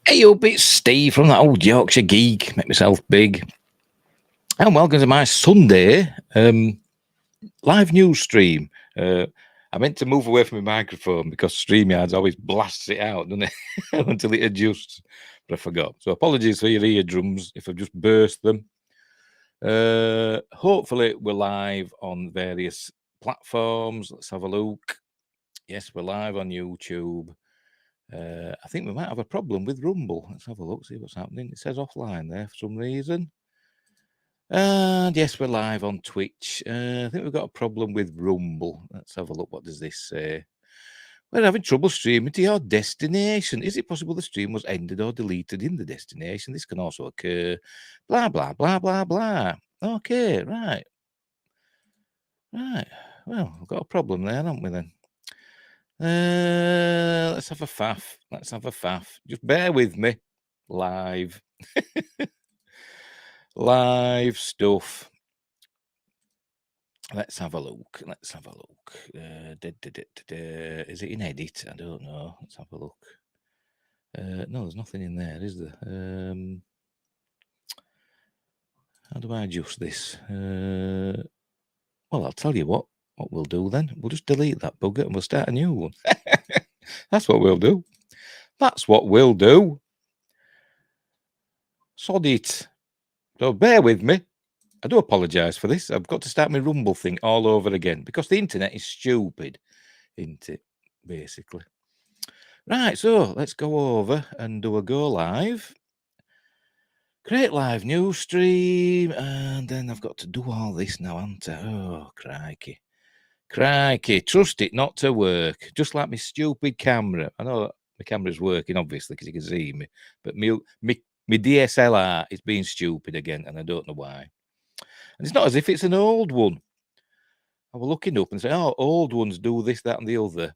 Hey up, it's Steve from that old Yorkshire geek. Make myself big. And welcome to my Sunday live news stream. I meant to move away from my microphone because StreamYard's always blasts it out, doesn't it? Until it adjusts. But I forgot. So apologies for your eardrums if I've just burst them. Hopefully we're live on various platforms. Let's have a look. Yes, we're live on YouTube. I think we might have a problem with Rumble. Let's have a look, see what's happening. It says offline there for some reason. And yes, we're live on Twitch. I think we've got a problem with Rumble. Let's have a look. What does this say? We're having trouble streaming to your destination. Is it possible the stream was ended or deleted in the destination? This can also occur. Blah, blah, blah, blah, blah. Okay, right. Right. Well, we've got a problem there, haven't we then? Let's have a faff. Let's have a faff. Just bear with me. Live. Live stuff. Let's have a look. Let's have a look. Is it in edit? I don't know. Let's have a look. No, there's nothing in there, is there? How do I adjust this? Well, I'll tell you what we'll do then. We'll just delete that bugger and we'll start a new one. That's what we'll do. That's what we'll do. Sod it. So bear with me. I do apologise for this. I've got to start my Rumble thing all over again because the internet is stupid, isn't it? Basically. Right, so let's go over and do a go live. Create live news stream, and then I've got to do all this now, haven't I? Oh, crikey. Crikey. Trust it not to work. Just like my stupid camera. I know my camera's working, obviously, because you can see me. But my DSLR is being stupid again, and I don't know why. And it's not as if it's an old one. I was looking up and saying, oh, old ones do this, that, and the other.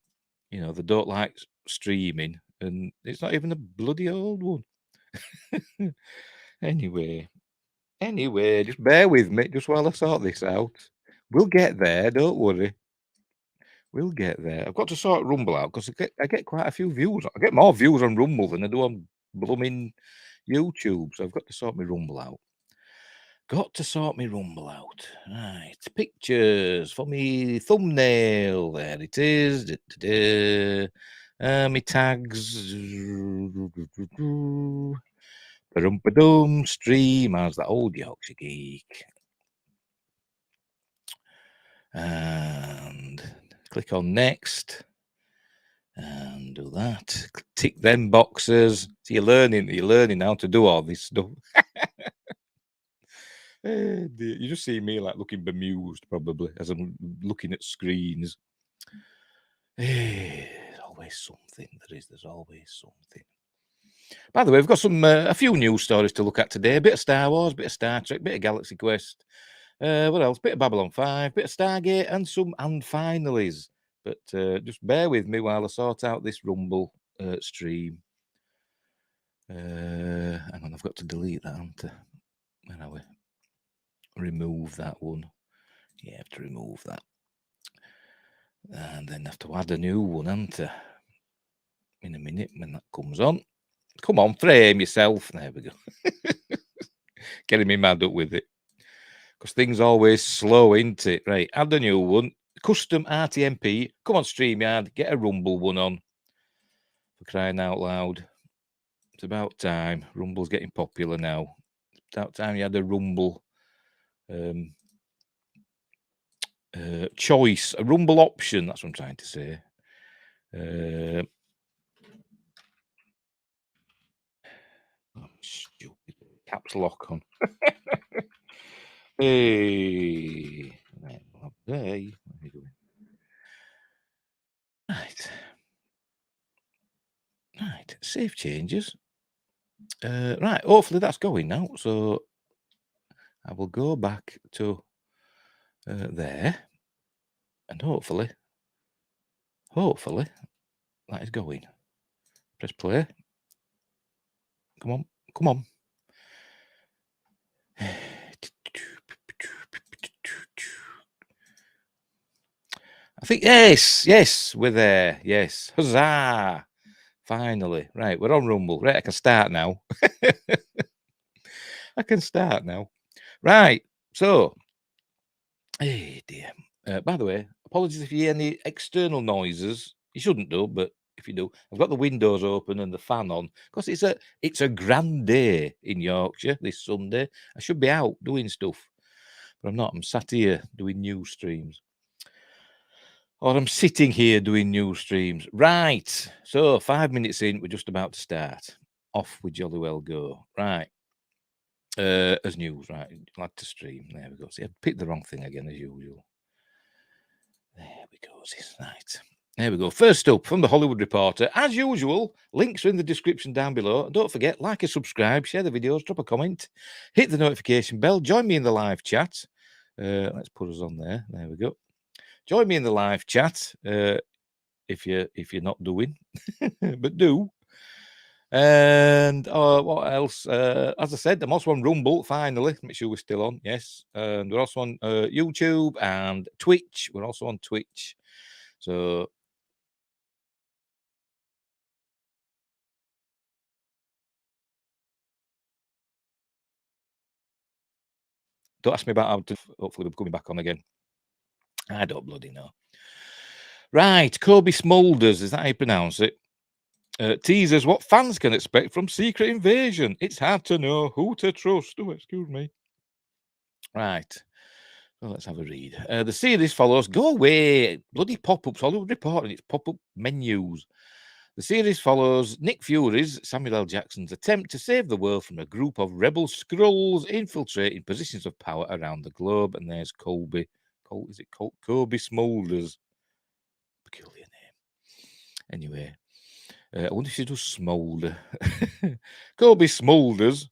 You know, they don't like streaming, and it's not even a bloody old one. Anyway, just bear with me, just while I sort this out. We'll get there, don't worry. We'll get there. I've got to sort Rumble out because I get quite a few views. I get more views on Rumble than I do on blooming YouTube, so I've got to sort my Rumble out. Got to sort my Rumble out. Right, pictures for me thumbnail. There it is. Me tags. Ba-dum, stream as the old Yorkshire geek. And click on next. And do that. Tick them boxes. So you're learning how to do all this stuff. You just see me like looking bemused probably as I'm looking at screens. There's always something. There's always something. By the way, we've got a few news stories to look at today. A bit of Star Wars, a bit of Star Trek, a bit of Galaxy Quest. What else? Bit of Babylon 5, bit of Stargate, and some and finalies. But just bear with me while I sort out this Rumble stream. Hang on, I've got to delete that, haven't I? Where are we? Remove that one. Yeah, I have to remove that. And then have to add a new one, haven't I? In a minute when that comes on. Come on, frame yourself. There we go. Getting me mad up with it. Because things always slow, ain't it? Right, add a new one. Custom RTMP. Come on, StreamYard. Get a Rumble one on. For crying out loud. It's about time. Rumble's getting popular now. It's about time you had a Rumble choice. A Rumble option. That's what I'm trying to say. Stupid. Caps lock on. Hey. Right. Hey. What are you doing? Right. Right. Save changes. Right. Hopefully that's going now. So I will go back to there. And hopefully that is going. Press play. Come on. Come on. I think, yes, we're there. Yes. Huzzah. Finally. Right, we're on Rumble. Right, I can start now. I can start now. Right, so, hey dear. By the way, apologies if you hear any external noises. You shouldn't do, but if you do, I've got the windows open and the fan on because it's a grand day in Yorkshire this Sunday. I should be out doing stuff, but I'm not. I'm sat here doing news streams. Or I'm sitting here doing news streams. Right. So 5 minutes in, we're just about to start. Off we jolly well go. Right. As news, right. Glad to stream. There we go. See, I picked the wrong thing again as usual. There we go. Right. There we go. First up from the Hollywood Reporter. As usual, links are in the description down below. And don't forget, like and subscribe, share the videos, drop a comment, hit the notification bell, join me in the live chat. Let's put us on there. There we go. Join me in the live chat if you're not doing, but do. And what else? As I said, I'm also on Rumble. Finally, make sure we're still on. Yes, and we're also on YouTube and Twitch. We're also on Twitch. So don't ask me about how to. Hopefully, we're coming back on again. I don't bloody know. Right, Kobe Smulders. Is that how you pronounce it? Teasers what fans can expect from Secret Invasion. It's hard to know who to trust. Oh, excuse me. Right. Well, let's have a read. The series follows. Go away. Bloody pop-ups. Hollywood Reporting. It's pop-up menus. The series follows Nick Fury's, Samuel L. Jackson's attempt to save the world from a group of rebel Skrulls infiltrating positions of power around the globe. And there's Kobe. Kobe Smulders? Peculiar name. Anyway, I wonder if she does smolder. Kobe Smulders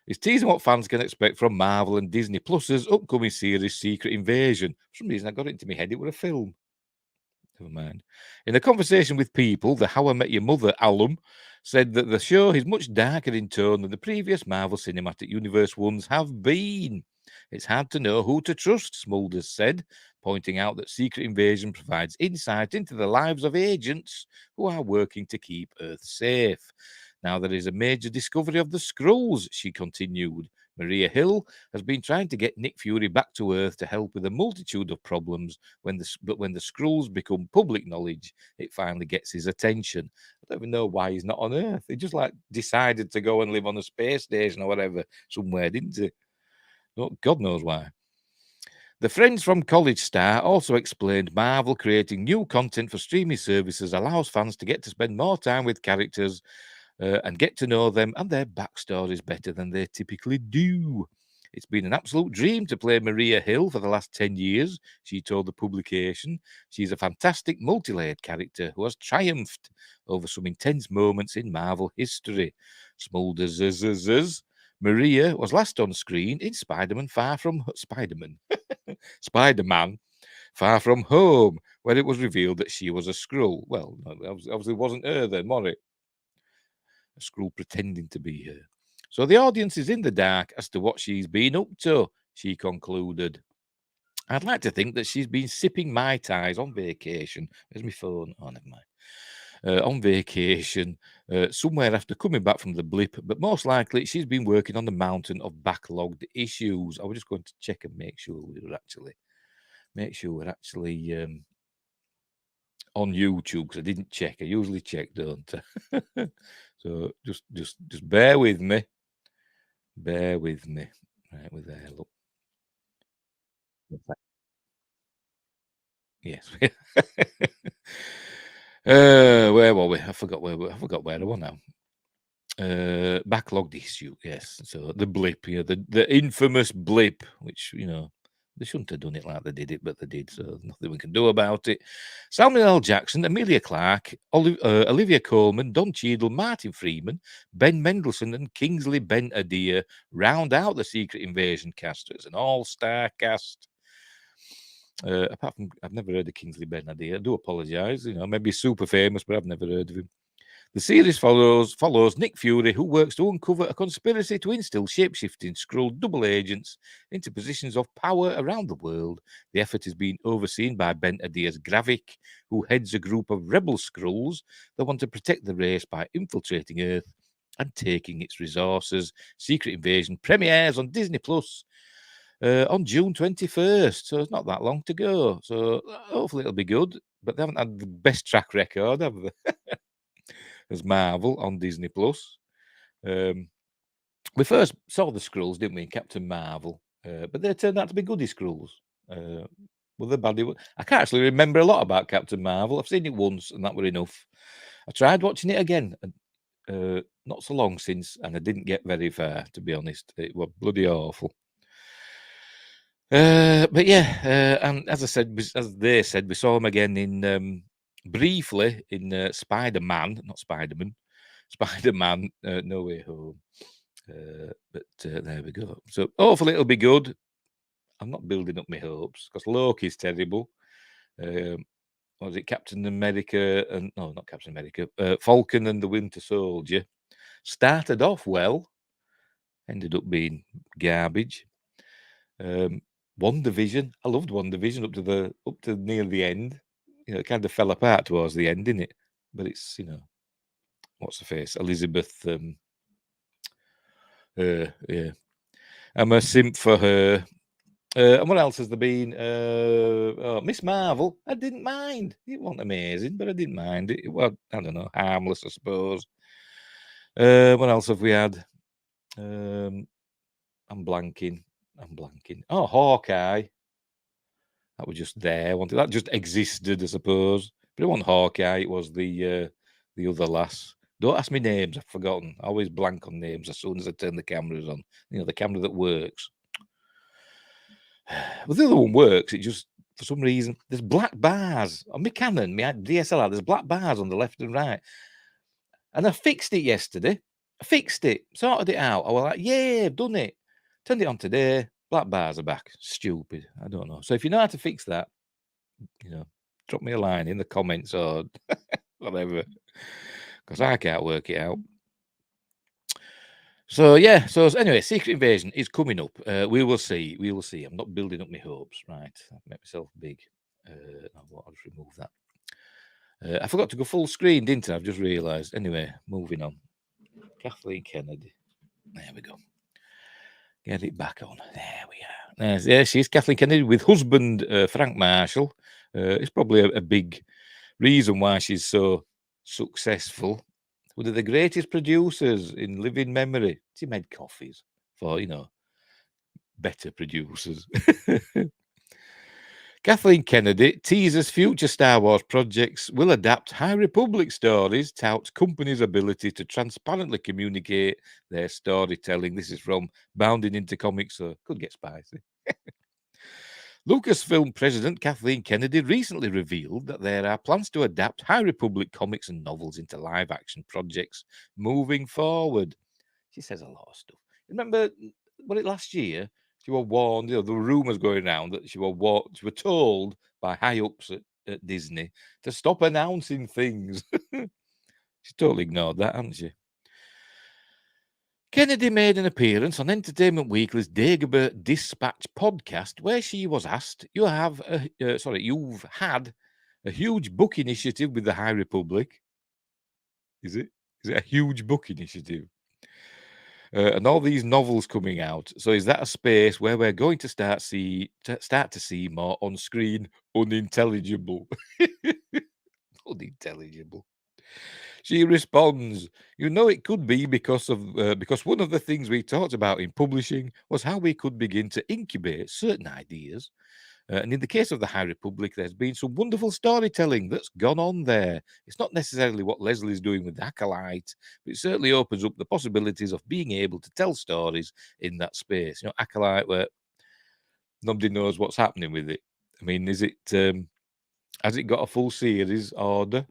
is teasing what fans can expect from Marvel and Disney Plus's upcoming series Secret Invasion. For some reason, I got it into my head it was a film. Never mind. In a conversation with People, the How I Met Your Mother alum said that the show is much darker in tone than the previous Marvel Cinematic Universe ones have been. It's hard to know who to trust, Smulders said, pointing out that Secret Invasion provides insight into the lives of agents who are working to keep Earth safe. Now there is a major discovery of the Skrulls, she continued. Maria Hill has been trying to get Nick Fury back to Earth to help with a multitude of problems. But when the Skrulls become public knowledge, it finally gets his attention. I don't even know why he's not on Earth. He just like decided to go and live on a space station or whatever somewhere, didn't he? No, God knows why. The Friends from College star also explained Marvel creating new content for streaming services allows fans to get to spend more time with characters and get to know them and their backstories better than they typically do. It's been an absolute dream to play Maria Hill for the last 10 years, she told the publication. She's a fantastic multi-layered character who has triumphed over some intense moments in Marvel history. Smulders. Maria was last on screen in Spider-Man Far From Home, where it was revealed that she was a Skrull. Well, obviously it wasn't her then, was it? A Skrull pretending to be her. So the audience is in the dark as to what she's been up to, she concluded. I'd like to think that she's been sipping Mai Tais on vacation. Where's my phone? Oh, never mind. On vacation somewhere after coming back from the blip, but most likely she's been working on the mountain of backlogged issues. I was just going to check and make sure we're actually on YouTube because I didn't check. I usually check, don't I? So just bear with me. Bear with me. Right, we're there. Look. Yes. Where were we? I forgot where I was now. Backlogged issue, yes. So the blip, the infamous blip, which they shouldn't have done it like they did it, but they did. So nothing we can do about it. Samuel L. Jackson, Emilia Clarke, Olivia Colman, Don Cheadle, Martin Freeman, Ben Mendelsohn, and Kingsley Ben-Adir round out the Secret Invasion cast. It's an all-star cast. Apart from, I've never heard of Kingsley Ben-Adir. I do apologise. Maybe super famous, but I've never heard of him. The series follows Nick Fury, who works to uncover a conspiracy to instill shape-shifting Skrull double agents into positions of power around the world. The effort is being overseen by Ben Adias Gravik, who heads a group of rebel Skrulls that want to protect the race by infiltrating Earth and taking its resources. Secret Invasion premieres on Disney Plus on June 21st, so it's not that long to go. So hopefully it'll be good, but they haven't had the best track record, have they? As Marvel on Disney Plus. We first saw the Skrulls, didn't we, in Captain Marvel? But they turned out to be goody Skrulls. Well, the baddie. I can't actually remember a lot about Captain Marvel. I've seen it once, and that were enough. I tried watching it again, not so long since, and I didn't get very far, to be honest. It was bloody awful. But yeah, and as I said, as they said, we saw him again in briefly in Spider-Man, not Spider-Man, Spider-Man, No Way Home. But there we go. So hopefully it'll be good. I'm not building up my hopes because Loki's terrible. What was it, Captain America and no, not Captain America, Falcon and the Winter Soldier started off well, ended up being garbage. WandaVision, I loved WandaVision up to near the end. You know, it kind of fell apart towards the end, didn't it? But it's, you know, what's the face? Elizabeth. Yeah, I'm a simp for her. And what else has there been? Miss Marvel. I didn't mind. It wasn't amazing, but I didn't mind it. It was, I don't know, harmless, I suppose. What else have we had? I'm blanking. Oh, Hawkeye. That was just there. That just existed, I suppose. But it wasn't Hawkeye. It was the other lass. Don't ask me names. I've forgotten. I always blank on names as soon as I turn the cameras on. You know, the camera that works. Well, the other one works. It just, for some reason, there's black bars on my Canon, my DSLR. There's black bars on the left and right. And I fixed it yesterday. Sorted it out. I was like, yeah, I've done it. Turned it on today. Black bars are back. Stupid. I don't know. So if you know how to fix that, you know, drop me a line in the comments or whatever, because I can't work it out. So yeah, so anyway, Secret Invasion is coming up. We will see. I'm not building up my hopes. Right, I've made myself big. I'll just remove that. I forgot to go full screen, didn't I? I've just realised. Anyway, moving on. Kathleen Kennedy. There we go. Get it back on. There we are. Yeah, she's Kathleen Kennedy with husband Frank Marshall. It's probably a big reason why she's so successful. One of the greatest producers in living memory. She made coffees for, you know, better producers. Kathleen Kennedy teases future Star Wars projects will adapt High Republic stories, touts company's ability to transparently communicate their storytelling. This is from Bounding into Comics, so could get spicy. Lucasfilm president Kathleen Kennedy recently revealed that there are plans to adapt High Republic comics and novels into live-action projects moving forward. She says a lot of stuff. Remember, last year? She was warned, you know, there were rumours going around that she was told by high-ups at Disney to stop announcing things. She's totally ignored that, hasn't she? Kennedy made an appearance on Entertainment Weekly's Dagobah Dispatch podcast, where she was asked, "You've had a huge book initiative with the High Republic. Is it a huge book initiative? And all these novels coming out. So is that a space where we're going to start to see more on-screen unintelligible?" Unintelligible. She responds, "You know, it could be because one of the things we talked about in publishing was how we could begin to incubate certain ideas. And in the case of the High Republic, there's been some wonderful storytelling that's gone on there. It's not necessarily what Leslie's doing with Acolyte, but it certainly opens up the possibilities of being able to tell stories in that space. You know, Acolyte, where nobody knows what's happening with it. I mean, has it got a full series order?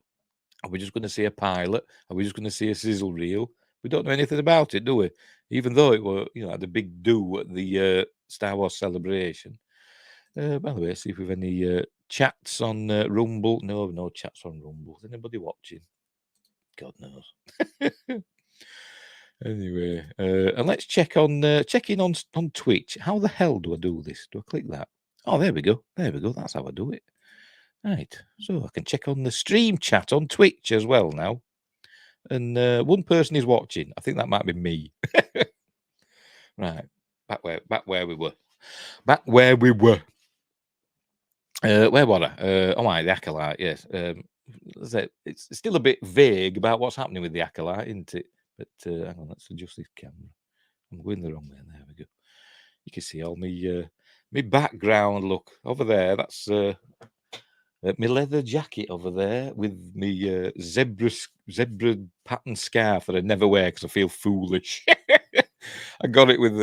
Are we just going to see a pilot? Are we just going to see a sizzle reel? We don't know anything about it, do we? Even though it were, you know, had a big do at the Star Wars celebration. By the way, see if we've any chats on Rumble. No chats on Rumble. Is anybody watching? God knows. Anyway, and let's check in on Twitch. How the hell do I do this? Do I click that? Oh, there we go. There we go. That's how I do it. Right. So I can check on the stream chat on Twitch as well now. And one person is watching. I think that might be me. Right. Back where we were. Back where we were. Where was I? Oh my, the Acolyte, yes. It's still a bit vague about what's happening with the Acolyte, isn't it? But hang on, let's adjust this camera. I'm going the wrong way. There we go. You can see all me background. Look over there. That's my leather jacket over there with me zebra pattern scarf that I never wear because I feel foolish. I got it with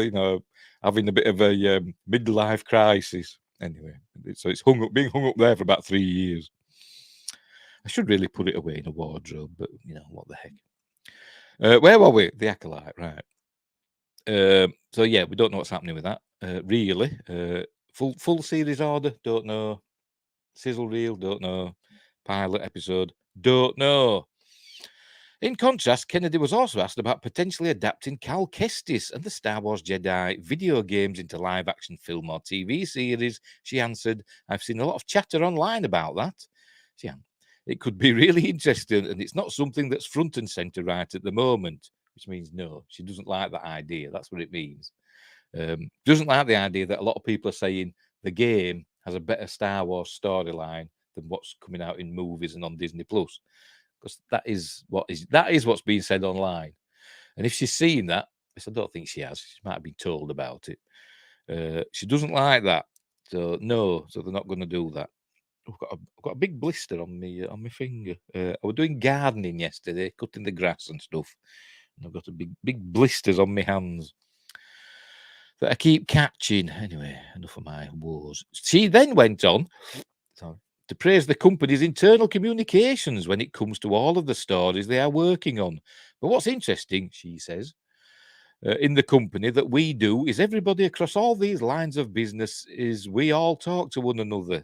having a bit of a midlife crisis. Anyway, so it's being hung up there for about 3 years. I should really put it away in a wardrobe, but what the heck. Where were we? The Acolyte, right? So yeah, we don't know what's happening with that. Really, full series order, don't know. Sizzle reel, don't know. Pilot episode, don't know. In contrast, Kennedy was also asked about potentially adapting Cal Kestis and the Star Wars Jedi video games into live-action film or TV series. She answered, "I've seen a lot of chatter online about that. It could be really interesting, and it's not something that's front and center right at the moment," which means no, she doesn't like that idea. That's what it means. Doesn't like the idea that a lot of people are saying the game has a better Star Wars storyline than what's coming out in movies and on Disney Plus. Because that is what's being said online. And if she's seen that, which I don't think she has, she might have been told about it. She doesn't like that. So no, so they're not going to do that. I've got a big blister on my finger. I was doing gardening yesterday, cutting the grass and stuff. And I've got a big blisters on my hands that I keep catching. Anyway, enough of my woes. She then went on to praise the company's internal communications when it comes to all of the stories they are working on. But what's interesting, she says, in the company that we do is everybody across all these lines of business is we all talk to one another.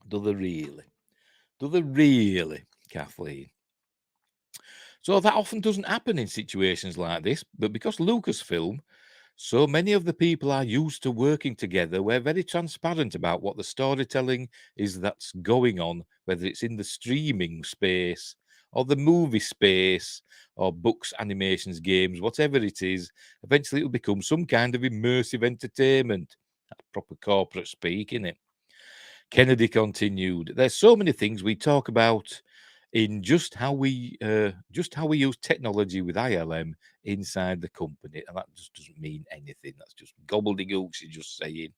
Do they really? Do they really, Kathleen? So that often doesn't happen in situations like this, but because Lucasfilm, so many of the people are used to working together, we're very transparent about what the storytelling is that's going on, whether it's in the streaming space or the movie space or books, animations, games, whatever it is. Eventually it'll become some kind of immersive entertainment. That's proper corporate speak, isn't it? Kennedy continued, "There's so many things we talk about in just how we use technology with ILM inside the company, and that just doesn't mean anything. That's just gobbledygook. She's just saying."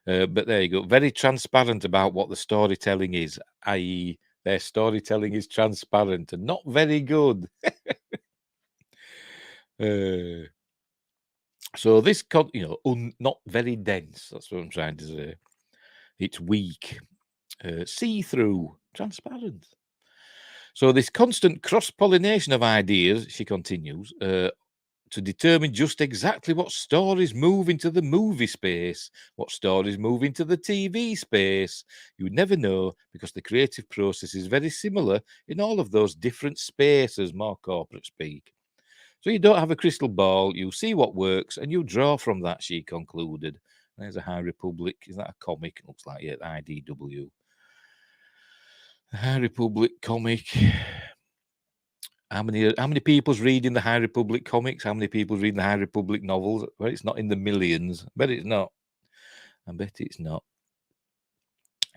But there you go. Very transparent about what the storytelling is, i.e., their storytelling is transparent and not very good. So this, not very dense. That's what I'm trying to say. It's weak. See-through, transparent. So this constant cross-pollination of ideas, she continues, to determine just exactly what stories move into the movie space, what stories move into the TV space. You would never know because the creative process is very similar in all of those different spaces, more corporate speak. So you don't have a crystal ball, you see what works and you draw from that, she concluded. There's a High Republic. Is that a comic? It looks like it, IDW. High Republic comic. How many people's reading the High Republic comics? How many people's reading the High Republic novels? Well, it's not in the millions. I bet it's not. I bet it's not.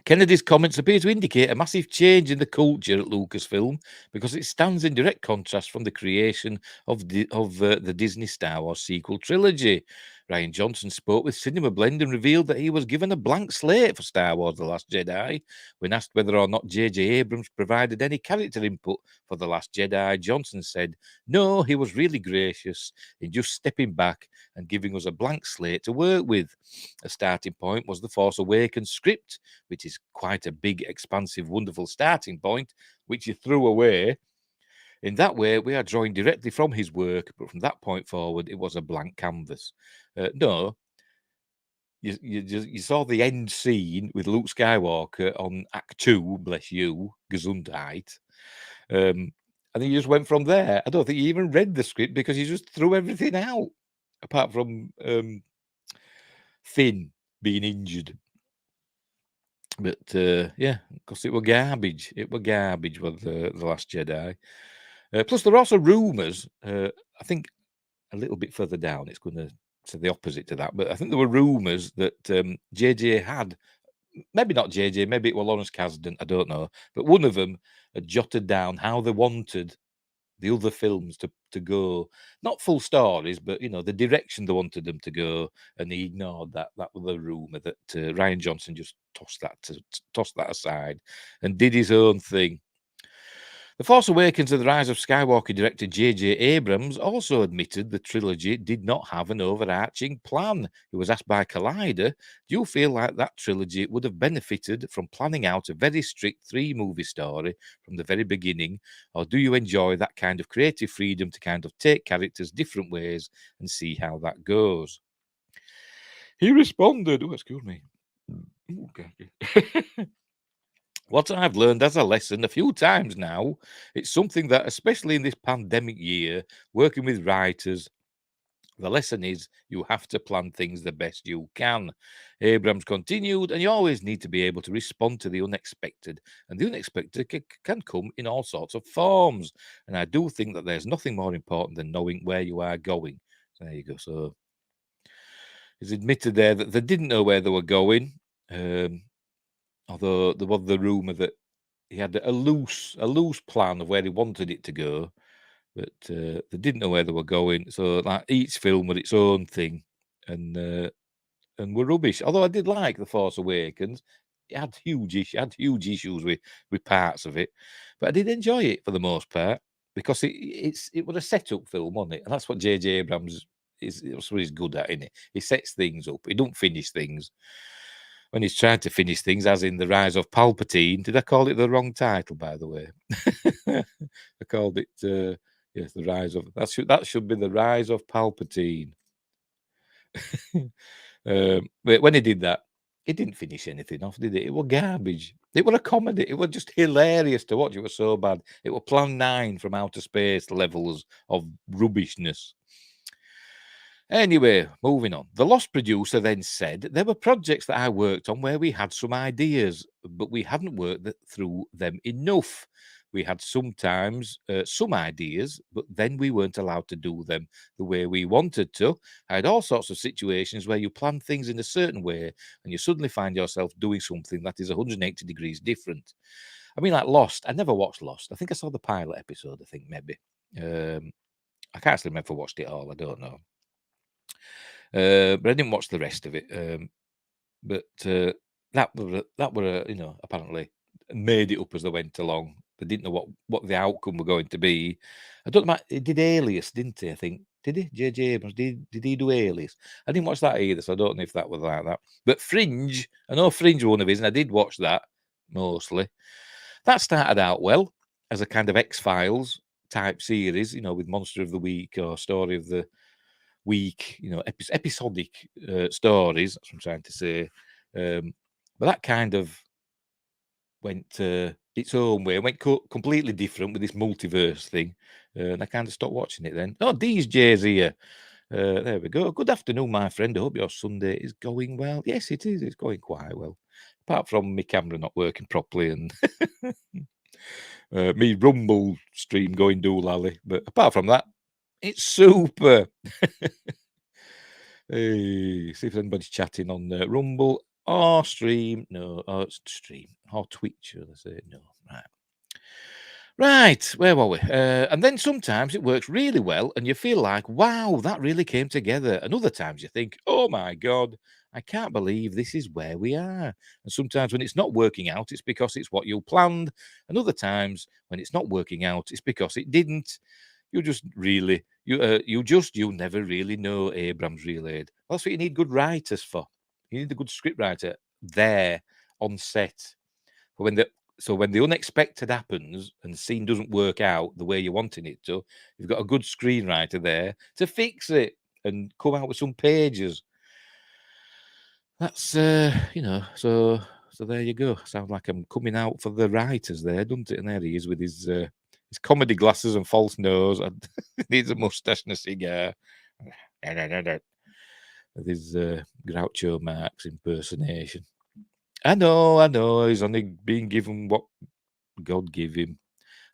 Kennedy's comments appear to indicate a massive change in the culture at Lucasfilm because it stands in direct contrast from the creation of the Disney Star Wars sequel trilogy. Rian Johnson spoke with Cinema Blend and revealed that he was given a blank slate for Star Wars The Last Jedi. When asked whether or not J.J. Abrams provided any character input for The Last Jedi, Johnson said, "No, he was really gracious in just stepping back and giving us a blank slate to work with. A starting point was the Force Awakens script, which is quite a big, expansive, wonderful starting point, which you threw away. In that way, we are drawing directly from his work, but from that point forward, it was a blank canvas." No, you saw the end scene with Luke Skywalker on Act 2, bless you, Gesundheit. And then you just went from there. I don't think you even read the script because you just threw everything out, apart from Finn being injured. But yeah, because it were garbage. It were garbage with the Last Jedi. Plus, there are also rumours. I think a little bit further down, it's going to say the opposite to that. But I think there were rumours that JJ had, maybe not JJ, maybe it was Lawrence Kasdan, I don't know. But one of them had jotted down how they wanted the other films to go, not full stories, but the direction they wanted them to go, and he ignored that. That was the rumor that Rian Johnson just tossed that aside and did his own thing. The Force Awakens and The Rise of Skywalker director J.J. Abrams also admitted the trilogy did not have an overarching plan. He was asked by Collider, do you feel like that trilogy would have benefited from planning out a very strict 3-movie story from the very beginning, or do you enjoy that kind of creative freedom to kind of take characters different ways and see how that goes? He responded, excuse me. What I've learned as a lesson a few times now, it's something that, especially in this pandemic year, working with writers, the lesson is you have to plan things the best you can. Abrams continued, and you always need to be able to respond to the unexpected, and the unexpected can come in all sorts of forms. And I do think that there's nothing more important than knowing where you are going. So there you go. So he's admitted there that they didn't know where they were going. Although there was the rumor that he had a loose plan of where he wanted it to go, but they didn't know where they were going. So like each film was its own thing, and were rubbish. Although I did like The Force Awakens, it had huge issues with parts of it, but I did enjoy it for the most part because it was a setup film, wasn't it? And that's what J.J. Abrams that's what he's good at, isn't it? He sets things up. He don't finish things. When he's trying to finish things, as in The Rise of Palpatine. Did I call it the wrong title, by the way? I called it, yes, The Rise of... That should be The Rise of Palpatine. But when he did that, he didn't finish anything off, did it? It was garbage. It was a comedy. It was just hilarious to watch. It was so bad. It was Plan 9 from outer space levels of rubbishness. Anyway, moving on. The Lost producer then said, there were projects that I worked on where we had some ideas, but we hadn't worked through them enough. We had sometimes some ideas, but then we weren't allowed to do them the way we wanted to. I had all sorts of situations where you plan things in a certain way and you suddenly find yourself doing something that is 180 degrees different. I mean, like Lost. I never watched Lost. I think I saw the pilot episode, I think, maybe. I can't actually remember if I watched it all. I don't know. But I didn't watch the rest of it. But that were apparently made it up as they went along. They didn't know what the outcome were going to be. I don't know. He did Alias, didn't he? I think did he? J.J. Abrams did he do Alias? I didn't watch that either, so I don't know if that was like that. But Fringe, I know Fringe was one of his, and I did watch that mostly. That started out well as a kind of X-Files type series, with Monster of the Week or Story of the Week, episodic stories. That's what I'm trying to say. But that kind of went its own way, went completely different with this multiverse thing. And I kind of stopped watching it then. Oh, D's J's here. There we go. Good afternoon, my friend. I hope your Sunday is going well. Yes, it is. It's going quite well. Apart from my camera not working properly and me Rumble stream going doolally. But apart from that, it's super. Hey, see if anybody's chatting on Rumble or stream. No, it's stream or Twitch. Should I say no? Right, where were we? And then sometimes it works really well, and you feel like, wow, that really came together. And other times you think, oh my god, I can't believe this is where we are. And sometimes when it's not working out, it's because it's what you planned. And other times when it's not working out, it's because it didn't. You just really, you never really know, Abrams relayed. That's what you need good writers for. You need a good script writer there on set. For when the unexpected happens and the scene doesn't work out the way you're wanting it to, you've got a good screenwriter there to fix it and come out with some pages. That's so there you go. Sounds like I'm coming out for the writers there, doesn't it? And there he is with his comedy glasses and false nose. And needs a mustache and a cigar. With his Groucho Marx impersonation. I know. He's only been given what God gave him,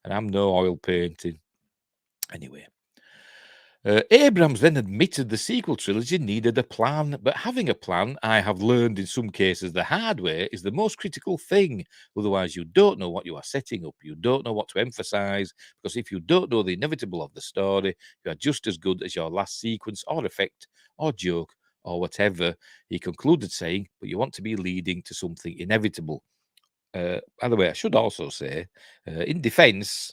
and I'm no oil painting. Anyway. Abrams then admitted the sequel trilogy needed a plan, but having a plan, I have learned in some cases the hard way, is the most critical thing. Otherwise, you don't know what you are setting up. You don't know what to emphasize, because if you don't know the inevitable of the story, you are just as good as your last sequence or effect or joke or whatever. He concluded saying, but you want to be leading to something inevitable. By the way, I should also say, in defense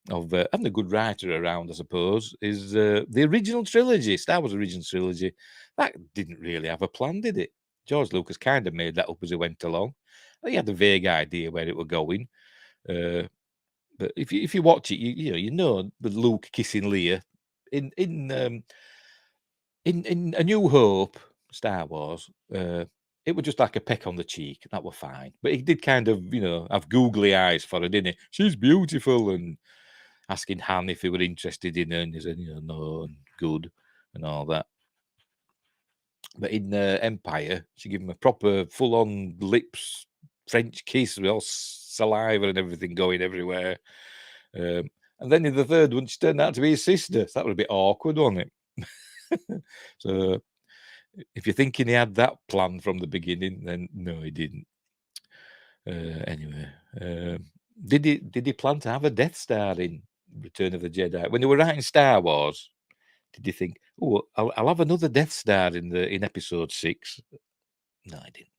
of having a good writer around, I suppose, is the original trilogy, Star Wars original trilogy. That didn't really have a plan, did it? George Lucas kind of made that up as he went along. He had a vague idea where it were going. But if you watch it, you know the Luke kissing Leia in A New Hope, Star Wars. It was just like a peck on the cheek. That were fine. But he did kind of, have googly eyes for her, didn't he? She's beautiful, and asking Han if he were interested in her, and he said, no, and good, and all that. But in Empire, she gave him a proper full-on lips French kiss with all saliva and everything going everywhere. And then in the third one, she turned out to be his sister. So that was a bit awkward, wasn't it? So if you're thinking he had that plan from the beginning, then no, he didn't. Anyway, did he plan to have a Death Star in Return of the Jedi when they were writing Star Wars? Did you think, oh, I'll have another Death Star in Episode 6? No, I didn't.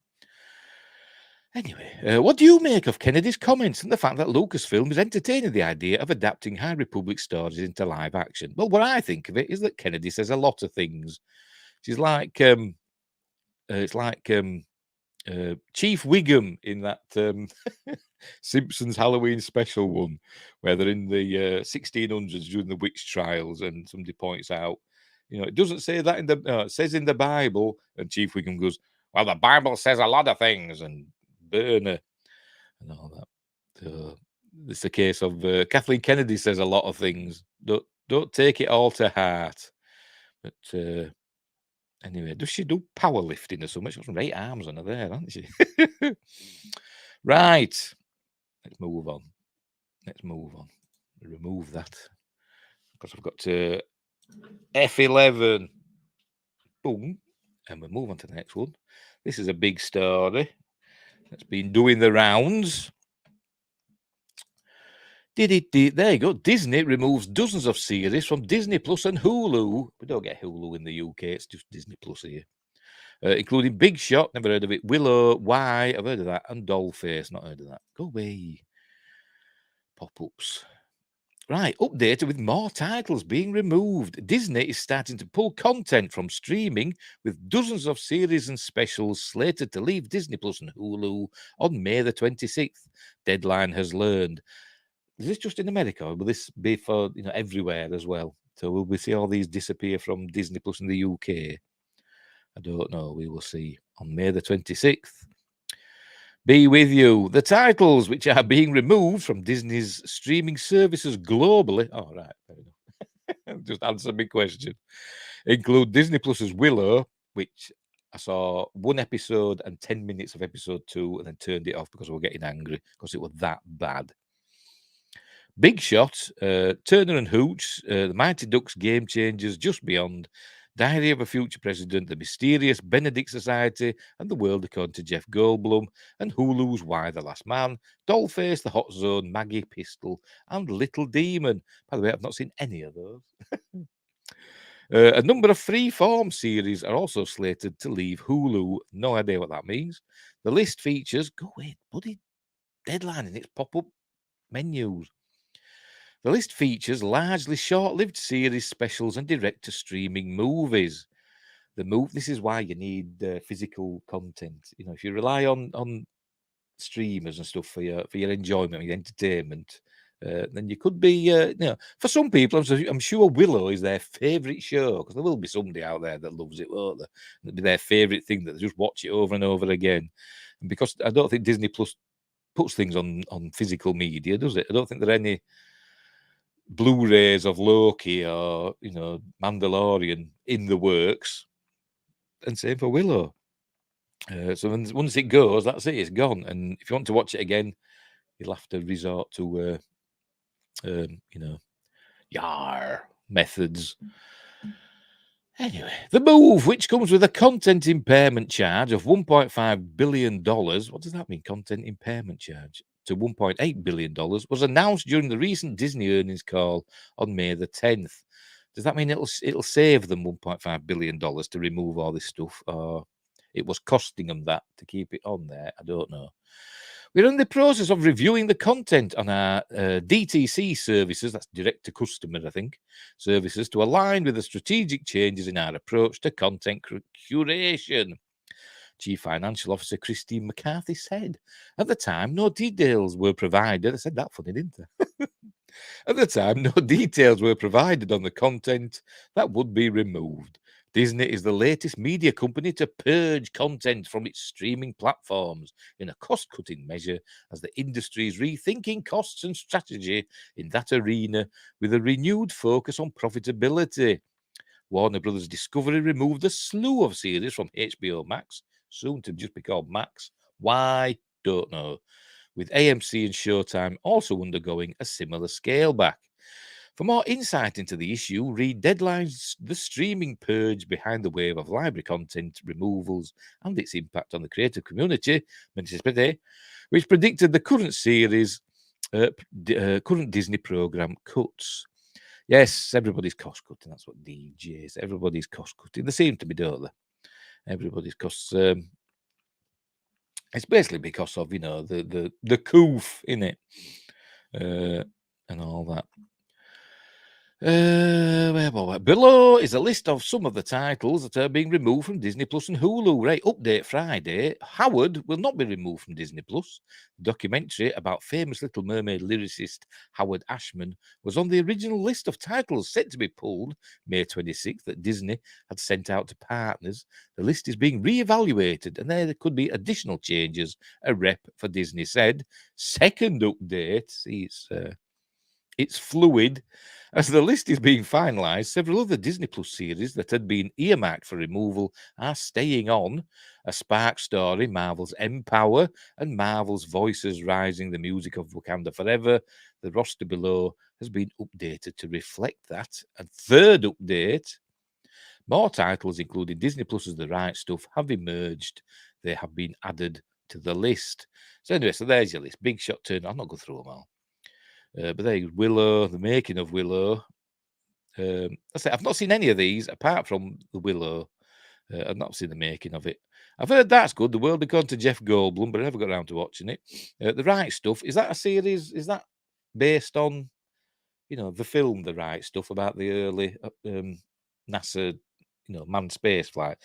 Anyway, what do you make of Kennedy's comments and the fact that Lucasfilm is entertaining the idea of adapting High Republic stories into live action? Well, what I think of it is that Kennedy says a lot of things. She's like, it's like Chief Wiggum in that Simpsons Halloween special one, where they're in the 1600s during the witch trials, and somebody points out, it doesn't say that it says in the Bible, and Chief Wiggum goes, well, the Bible says a lot of things, and burner and all that. So it's a case of Kathleen Kennedy says a lot of things. Don't take it all to heart. But anyway, does she do powerlifting or something? She's got some great arms on her there, hasn't she? Right. Let's move on. Remove that. Because I've got to F11. Boom. And we'll move on to the next one. This is a big story that's been doing the rounds. There you go. Disney removes dozens of series from Disney Plus and Hulu. We don't get Hulu in the UK. It's just Disney Plus here. Including Big Shot, never heard of it. Willow, Why, I've heard of that. And Dollface, not heard of that. Go away. Pop-ups. Right, updated with more titles being removed. Disney is starting to pull content from streaming with dozens of series and specials slated to leave Disney Plus and Hulu on May the 26th. Deadline has learned. Is this just in America, or will this be for everywhere as well? So will we see all these disappear from Disney Plus in the UK? I don't know. We will see on May the 26th. Be with you. The titles which are being removed from Disney's streaming services globally. Oh, right. Fair enough. Just answer my question. Include Disney Plus's Willow, which I saw one episode and 10 minutes of episode 2 and then turned it off because we were getting angry because it was that bad. Big Shot, Turner and Hooch, The Mighty Ducks, Game Changers, Just Beyond, Diary of a Future President, The Mysterious Benedict Society, and The World According to Jeff Goldblum, and Hulu's Why the Last Man, Dollface, The Hot Zone, Maggie Pistol, and Little Demon. By the way, I've not seen any of those. A number of free-form series are also slated to leave Hulu. No idea what that means. The list features, go away, buddy, deadline in its pop-up menus. The list features largely short-lived series, specials, and direct-to-streaming movies. This is why you need physical content. If you rely on streamers and stuff for your enjoyment, your entertainment, then you could be, for some people, I'm sure Willow is their favourite show, because there will be somebody out there that loves it, won't there? It'll be their favourite thing, that they just watch it over and over again. And because I don't think Disney Plus puts things on physical media, does it? I don't think there are any Blu-rays of Loki or, Mandalorian in the works. And same for Willow. So once it goes, that's it, it's gone. And if you want to watch it again, you'll have to resort to, yar methods. Anyway, the move, which comes with a content impairment charge of $1.5 billion. What does that mean, content impairment charge? To $1.8 billion, was announced during the recent Disney earnings call on May the 10th. Does that mean it'll save them $1.5 billion to remove all this stuff? Or it was costing them that to keep it on there? I don't know. We're in the process of reviewing the content on our DTC services, that's direct to customer, I think, services, to align with the strategic changes in our approach to content curation. Chief Financial Officer Christine McCarthy said. At the time, no details were provided. I said that funny, didn't I? At the time, no details were provided on the content that would be removed. Disney is the latest media company to purge content from its streaming platforms in a cost-cutting measure as the industry is rethinking costs and strategy in that arena with a renewed focus on profitability. Warner Brothers Discovery removed a slew of series from HBO Max, soon to just be called Max. Why? Don't know. With AMC and Showtime also undergoing a similar scale back. For more insight into the issue, read Deadline's The Streaming Purge Behind the Wave of Library Content Removals and its Impact on the Creative Community, which predicted the current series, current Disney program cuts. Yes, everybody's cost cutting. That's what DJs. Everybody's cost cutting. They seem to be, don't they? Everybody's costs. It's basically because of the coof in it, and all that. Below is a list of some of the titles that are being removed from Disney Plus and Hulu. Right, update Friday. Howard will not be removed from Disney Plus. The documentary about famous Little Mermaid lyricist Howard Ashman was on the original list of titles set to be pulled May 26th that Disney had sent out to partners. The list is being re-evaluated, and there could be additional changes, a rep for Disney said. Second update, see, it's fluid. As the list is being finalised, several other Disney Plus series that had been earmarked for removal are staying on. A Spark Story, Marvel's Empower, and Marvel's Voices Rising, the music of Wakanda Forever. The roster below has been updated to reflect that. And third update, more titles, including Disney Plus's The Right Stuff, have emerged. They have been added to the list. So anyway, so there's your list. Big shot turn. I'm not going through them all. But there you go, Willow, the making of Willow. I've not seen any of these apart from the Willow. I've not seen the making of it. I've heard that's good. The World According to Jeff Goldblum, but I never got around to watching it. The Right Stuff, is that a series? Is that based on, the film The Right Stuff about the early NASA, manned space flight,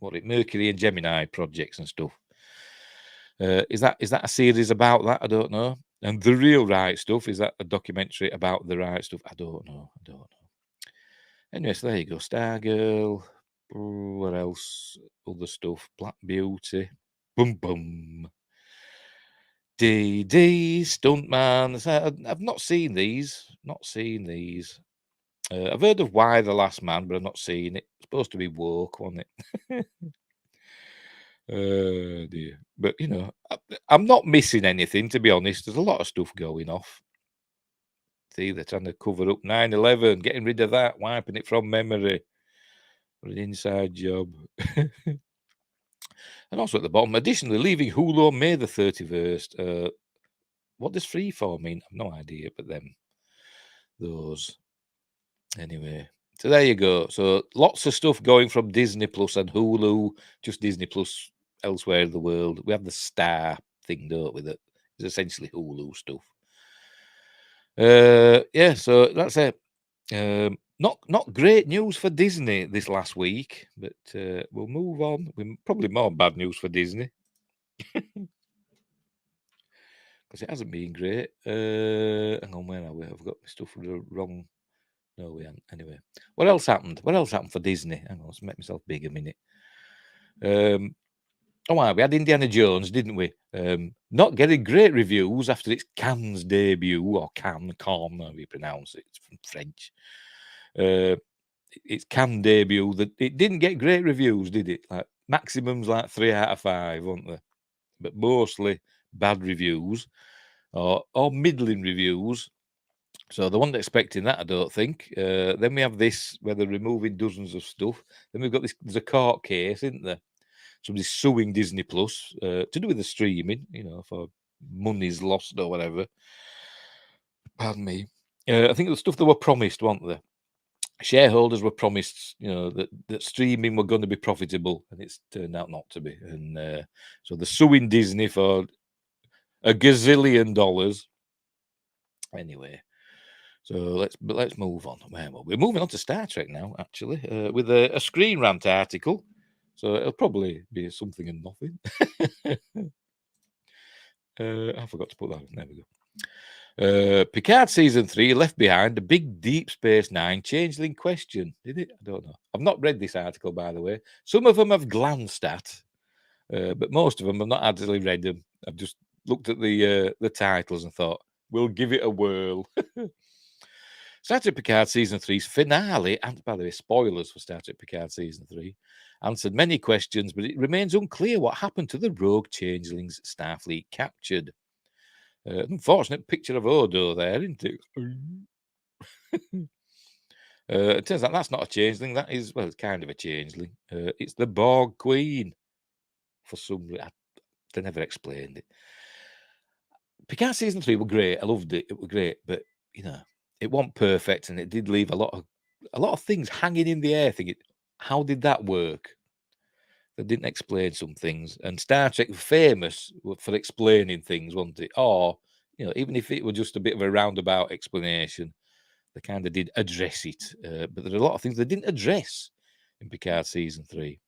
Mercury and Gemini projects and stuff? Is that a series about that? I don't know. And The Real Right Stuff, is that a documentary about the right stuff? I don't know. Anyway, so there you go. Stargirl. What else? Other stuff. Black Beauty. Boom, boom. DD. Stuntman. I've not seen these. I've heard of Why the Last Man, but I've not seen it. It's supposed to be woke, wasn't it? Dear. But, I'm not missing anything, to be honest. There's a lot of stuff going off. See, they're trying to cover up 9/11, getting rid of that, wiping it from memory. What an inside job. And also at the bottom, additionally, leaving Hulu on May the 31st. What does Freeform mean? I've no idea, but those. Anyway, so there you go. So lots of stuff going from Disney Plus and Hulu, just Disney Plus elsewhere in the world. We have the Star thing, don't we? That is essentially Hulu stuff. Yeah, so that's it. Not great news for Disney this last week, but we'll move on. Probably more bad news for Disney. because it hasn't been great. Hang on, where are we? I've got my stuff for the wrong. No, we haven't. Anyway, what else happened? What else happened for Disney? Hang on, let's make myself big a minute. We had Indiana Jones, didn't we? Not getting great reviews after its Cannes debut, or Cannes, however you pronounce it. It's from French. Its Cannes debut, that it didn't get great reviews, did it? Like maximums, like 3 out of 5, weren't they? But mostly bad reviews, or middling reviews. So they weren't expecting that, I don't think. Then we have this where they're removing dozens of stuff. Then we've got this. There's a court case, isn't there? Somebody's suing Disney Plus to do with the streaming, for monies lost or whatever. Pardon me. I think the stuff that were promised, weren't they? Shareholders were promised, that streaming were going to be profitable, and it's turned out not to be. And so they're suing Disney for $1 gazillion. Anyway, so let's move on. Well, we're moving on to Star Trek now, actually, with a Screen Rant article. So it'll probably be something and nothing. I forgot to put that. There we go. Picard season 3 left behind a big Deep Space Nine changeling question. Did it? I don't know. I've not read this article, by the way. Some of them I've glanced at, but most of them I've not actually read them. I've just looked at the titles and thought, we'll give it a whirl. Star Trek Picard Season 3's finale, and by the way, spoilers for Star Trek Picard Season 3, answered many questions, but it remains unclear what happened to the rogue changelings Starfleet captured. Unfortunate picture of Odo there, isn't it? It turns out that's not a changeling. That is, well, it's kind of a changeling. It's the Borg Queen. For some reason, they never explained it. Picard Season 3 were great. I loved it. It was great, but it wasn't perfect, and it did leave a lot of things hanging in the air. Thinking, how did that work? They didn't explain some things, and Star Trek was famous for explaining things, wasn't it? Or even if it were just a bit of a roundabout explanation, they kind of did address it. But there are a lot of things they didn't address in Picard Season 3.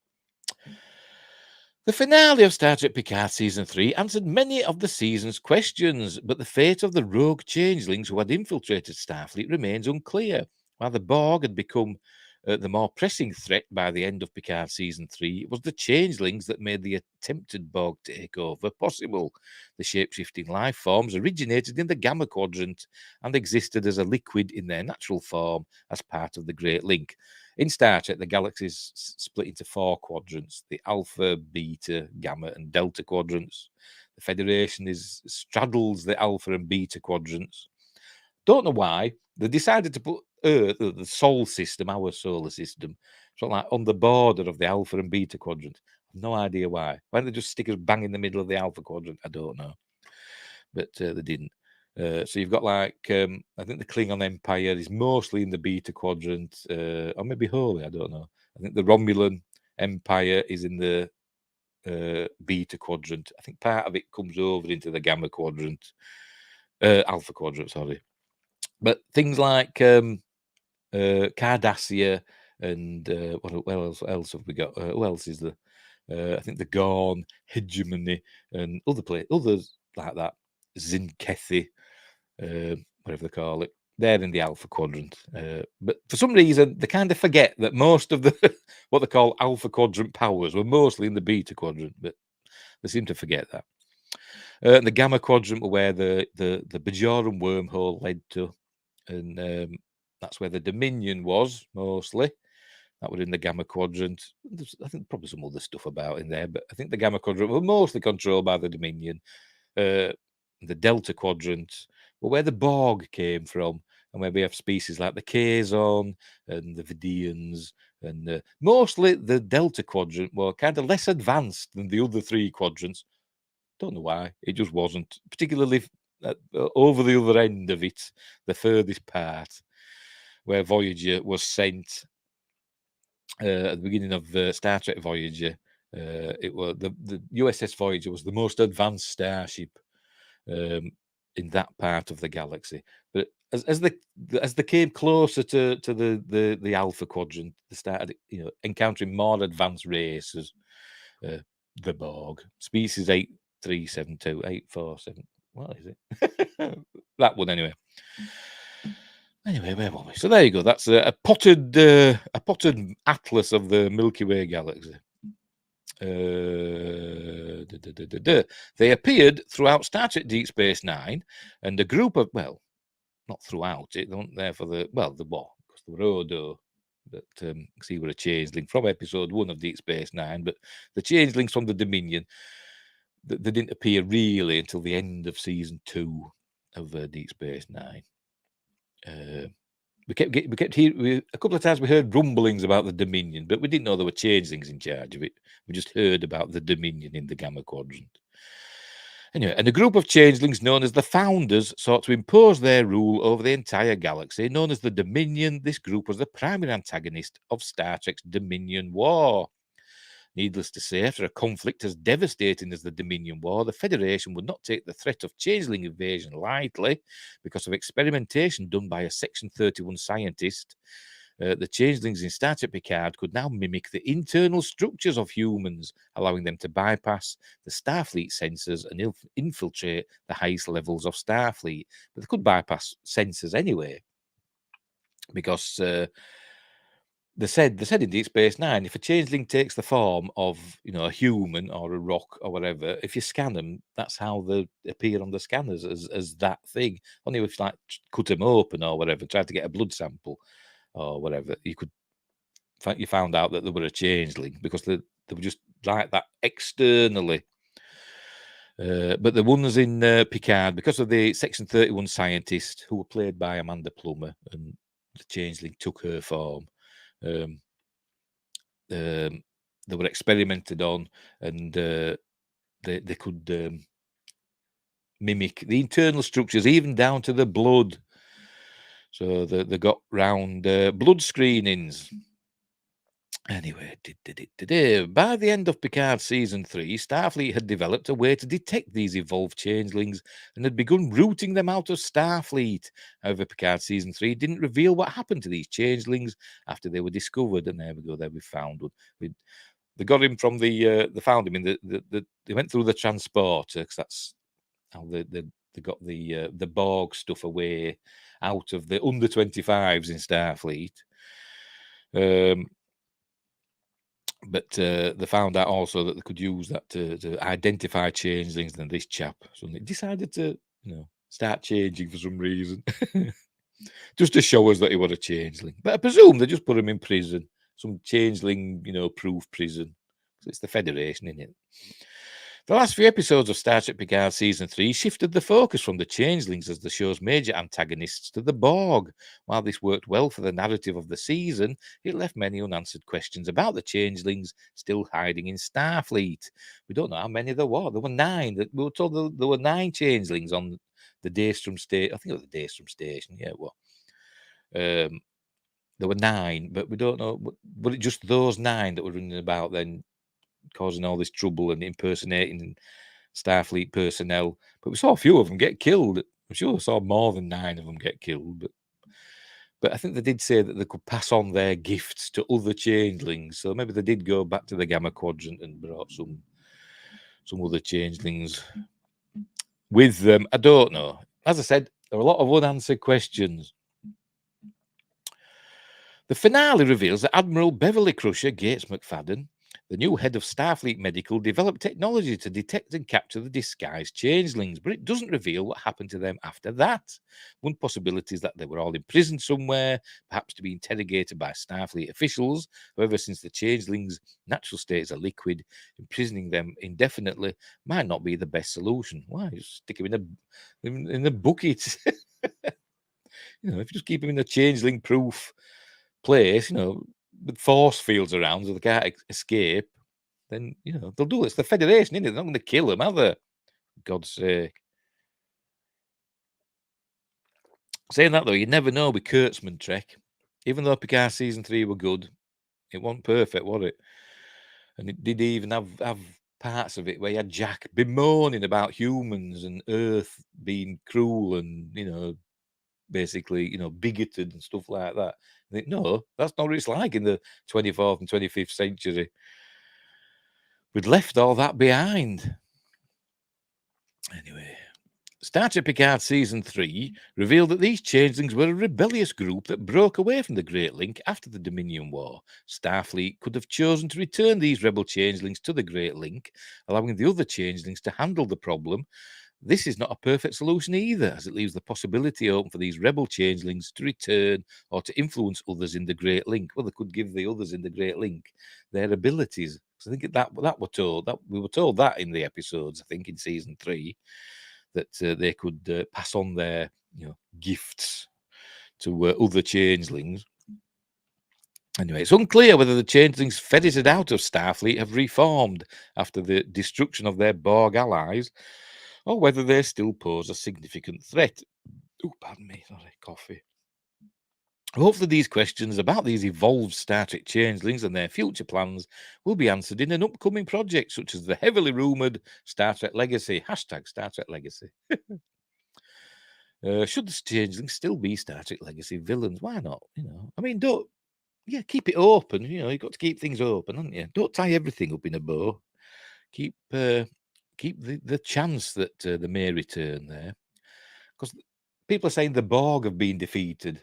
The finale of Star Trek Picard Season 3 answered many of the season's questions, but the fate of the rogue changelings who had infiltrated Starfleet remains unclear. While the Borg had become the more pressing threat by the end of Picard Season 3, it was the changelings that made the attempted Borg takeover possible. The shape-shifting life forms originated in the Gamma Quadrant and existed as a liquid in their natural form as part of the Great Link. In Star Trek, the galaxy is split into 4 quadrants: the Alpha, Beta, Gamma, and Delta quadrants. The Federation straddles the Alpha and Beta quadrants. Don't know why. They decided to put Earth, the Sol system, our solar system, sort of like on the border of the Alpha and Beta quadrant. I've no idea why. Why don't they just stick us bang in the middle of the Alpha quadrant? I don't know. But they didn't. So you've got I think the Klingon Empire is mostly in the Beta quadrant, or maybe wholly, I don't know. I think the Romulan Empire is in the Beta quadrant. I think part of it comes over into the Gamma quadrant, Alpha quadrant, sorry. But things like Cardassia and what else have we got? Who else is there? I think the Gorn, Hegemony, and others like that. Zinkethi, whatever they call it. They're in the Alpha quadrant. But for some reason, they kind of forget that most of the what they call Alpha quadrant powers were mostly in the Beta quadrant, but they seem to forget that. The Gamma quadrant were where the Bajoran wormhole led to, and that's where the Dominion was mostly. That were in the Gamma quadrant. I think probably some other stuff about in there, but I think the Gamma quadrant were mostly controlled by the Dominion. The Delta quadrant were where the Borg came from, and where we have species like the Kazon and the Vidians, and mostly the Delta quadrant were kind of less advanced than the other 3 quadrants. Don't know why. It just wasn't, particularly over the other end of it, the furthest part, where Voyager was sent at the beginning of Star Trek Voyager. It was the USS Voyager was the most advanced starship in that part of the galaxy. But as they came closer to the Alpha quadrant, they started encountering more advanced races. The Borg, species 8372, 847. What is it? That one, anyway. Anyway, where were we? So there you go. That's a potted atlas of the Milky Way galaxy. They appeared throughout Star Trek Deep Space Nine, and a group of, well, not throughout it, they weren't there for the war, because they were Odo, but see, we're a changeling from episode 1 of Deep Space Nine, but the changelings from the Dominion, they didn't appear really until the end of season 2 of Deep Space Nine. We kept hearing, a couple of times we heard rumblings about the Dominion, but we didn't know there were changelings in charge of it. We just heard about the Dominion in the Gamma Quadrant. Anyway, and a group of changelings known as the Founders sought to impose their rule over the entire galaxy. Known as the Dominion, this group was the primary antagonist of Star Trek's Dominion War. Needless to say, after a conflict as devastating as the Dominion War, the Federation would not take the threat of changeling invasion lightly. Because of experimentation done by a Section 31 scientist, the changelings in Star Trek Picard could now mimic the internal structures of humans, allowing them to bypass the Starfleet sensors and infiltrate the highest levels of Starfleet. But they could bypass sensors anyway, because they said in Deep Space Nine, if a changeling takes the form of, a human or a rock or whatever, if you scan them, that's how they appear on the scanners, as that thing. Only if you cut them open or whatever, try to get a blood sample or whatever, you found out that they were a changeling, because they were just like that externally. But the ones in Picard, because of the Section 31 scientist, who were played by Amanda Plummer, and the changeling took her form, they were experimented on, and they could mimic the internal structures, even down to the blood. So they got round blood screenings. Anyway, by the end of Picard Season 3, Starfleet had developed a way to detect these evolved changelings and had begun rooting them out of Starfleet. However, Picard Season 3 didn't reveal what happened to these changelings after they were discovered. And there we go, there we found one. They got him from they found him in they went through the transporter, because that's how they got the Borg stuff away out of the under 25s in Starfleet. But they found out also that they could use that to identify changelings. And this chap suddenly decided to, start changing for some reason, just to show us that he was a changeling. But I presume they just put him in prison, some changeling, proof prison. So it's the Federation, isn't it? The last few episodes of Star Trek Picard Season 3 shifted the focus from the changelings as the show's major antagonists to the Borg. While this worked well for the narrative of the season, it left many unanswered questions about the changelings still hiding in Starfleet. We don't know how many there were. There were 9. We were told there were 9 changelings on the Daystrom station. I think it was the Daystrom station. Yeah, it was. There were 9, but we don't know. Was it just those 9 that were running about then, causing all this trouble and impersonating Starfleet personnel? But we saw a few of them get killed. I'm sure I saw more than 9 of them get killed. But I think they did say that they could pass on their gifts to other changelings. So maybe they did go back to the Gamma Quadrant and brought some other changelings with them. I don't know. As I said, there are a lot of unanswered questions. The finale reveals that Admiral Beverly Crusher Gates McFadden, the new head of Starfleet Medical, developed technology to detect and capture the disguised changelings, but it doesn't reveal what happened to them after that. One possibility is that they were all imprisoned somewhere, perhaps to be interrogated by Starfleet officials. However, since the changelings' natural state is a liquid, imprisoning them indefinitely might not be the best solution. Why? Just stick them in a bucket. If you just keep them in a changeling-proof place, with force fields around so they can't escape, then, they'll do it. It's the Federation, isn't it? They're not going to kill them, are they? God's sake. Saying that, though, you never know with Kurtzman Trek. Even though Picard Season 3 were good, it wasn't perfect, was it? And it did even have parts of it where you had Jack bemoaning about humans and Earth being cruel and, basically, bigoted and stuff like that. I think, no, that's not what it's like in the 24th and 25th century. We'd left all that behind. Anyway, Star Trek Picard Season 3 revealed that these changelings were a rebellious group that broke away from the Great Link after the Dominion War. Starfleet could have chosen to return these rebel changelings to the Great Link, allowing the other changelings to handle the problem. This is not a perfect solution either, as it leaves the possibility open for these rebel changelings to return or to influence others in the Great Link. Well, they could give the others in the Great Link their abilities. So I think that we were told that in the episodes. I think in Season 3 that they could pass on their gifts to other changelings. Anyway, it's unclear whether the changelings ferreted out of Starfleet have reformed after the destruction of their Borg allies, or whether they still pose a significant threat. Oh, pardon me, sorry, coffee. Hopefully these questions about these evolved Star Trek changelings and their future plans will be answered in an upcoming project, such as the heavily rumoured Star Trek Legacy, hashtag Star Trek Legacy. Should the changelings still be Star Trek Legacy villains? Why not? I mean, keep it open. You've got to keep things open, haven't you? Don't tie everything up in a bow. Keep the chance that they may return there, because people are saying the Borg have been defeated.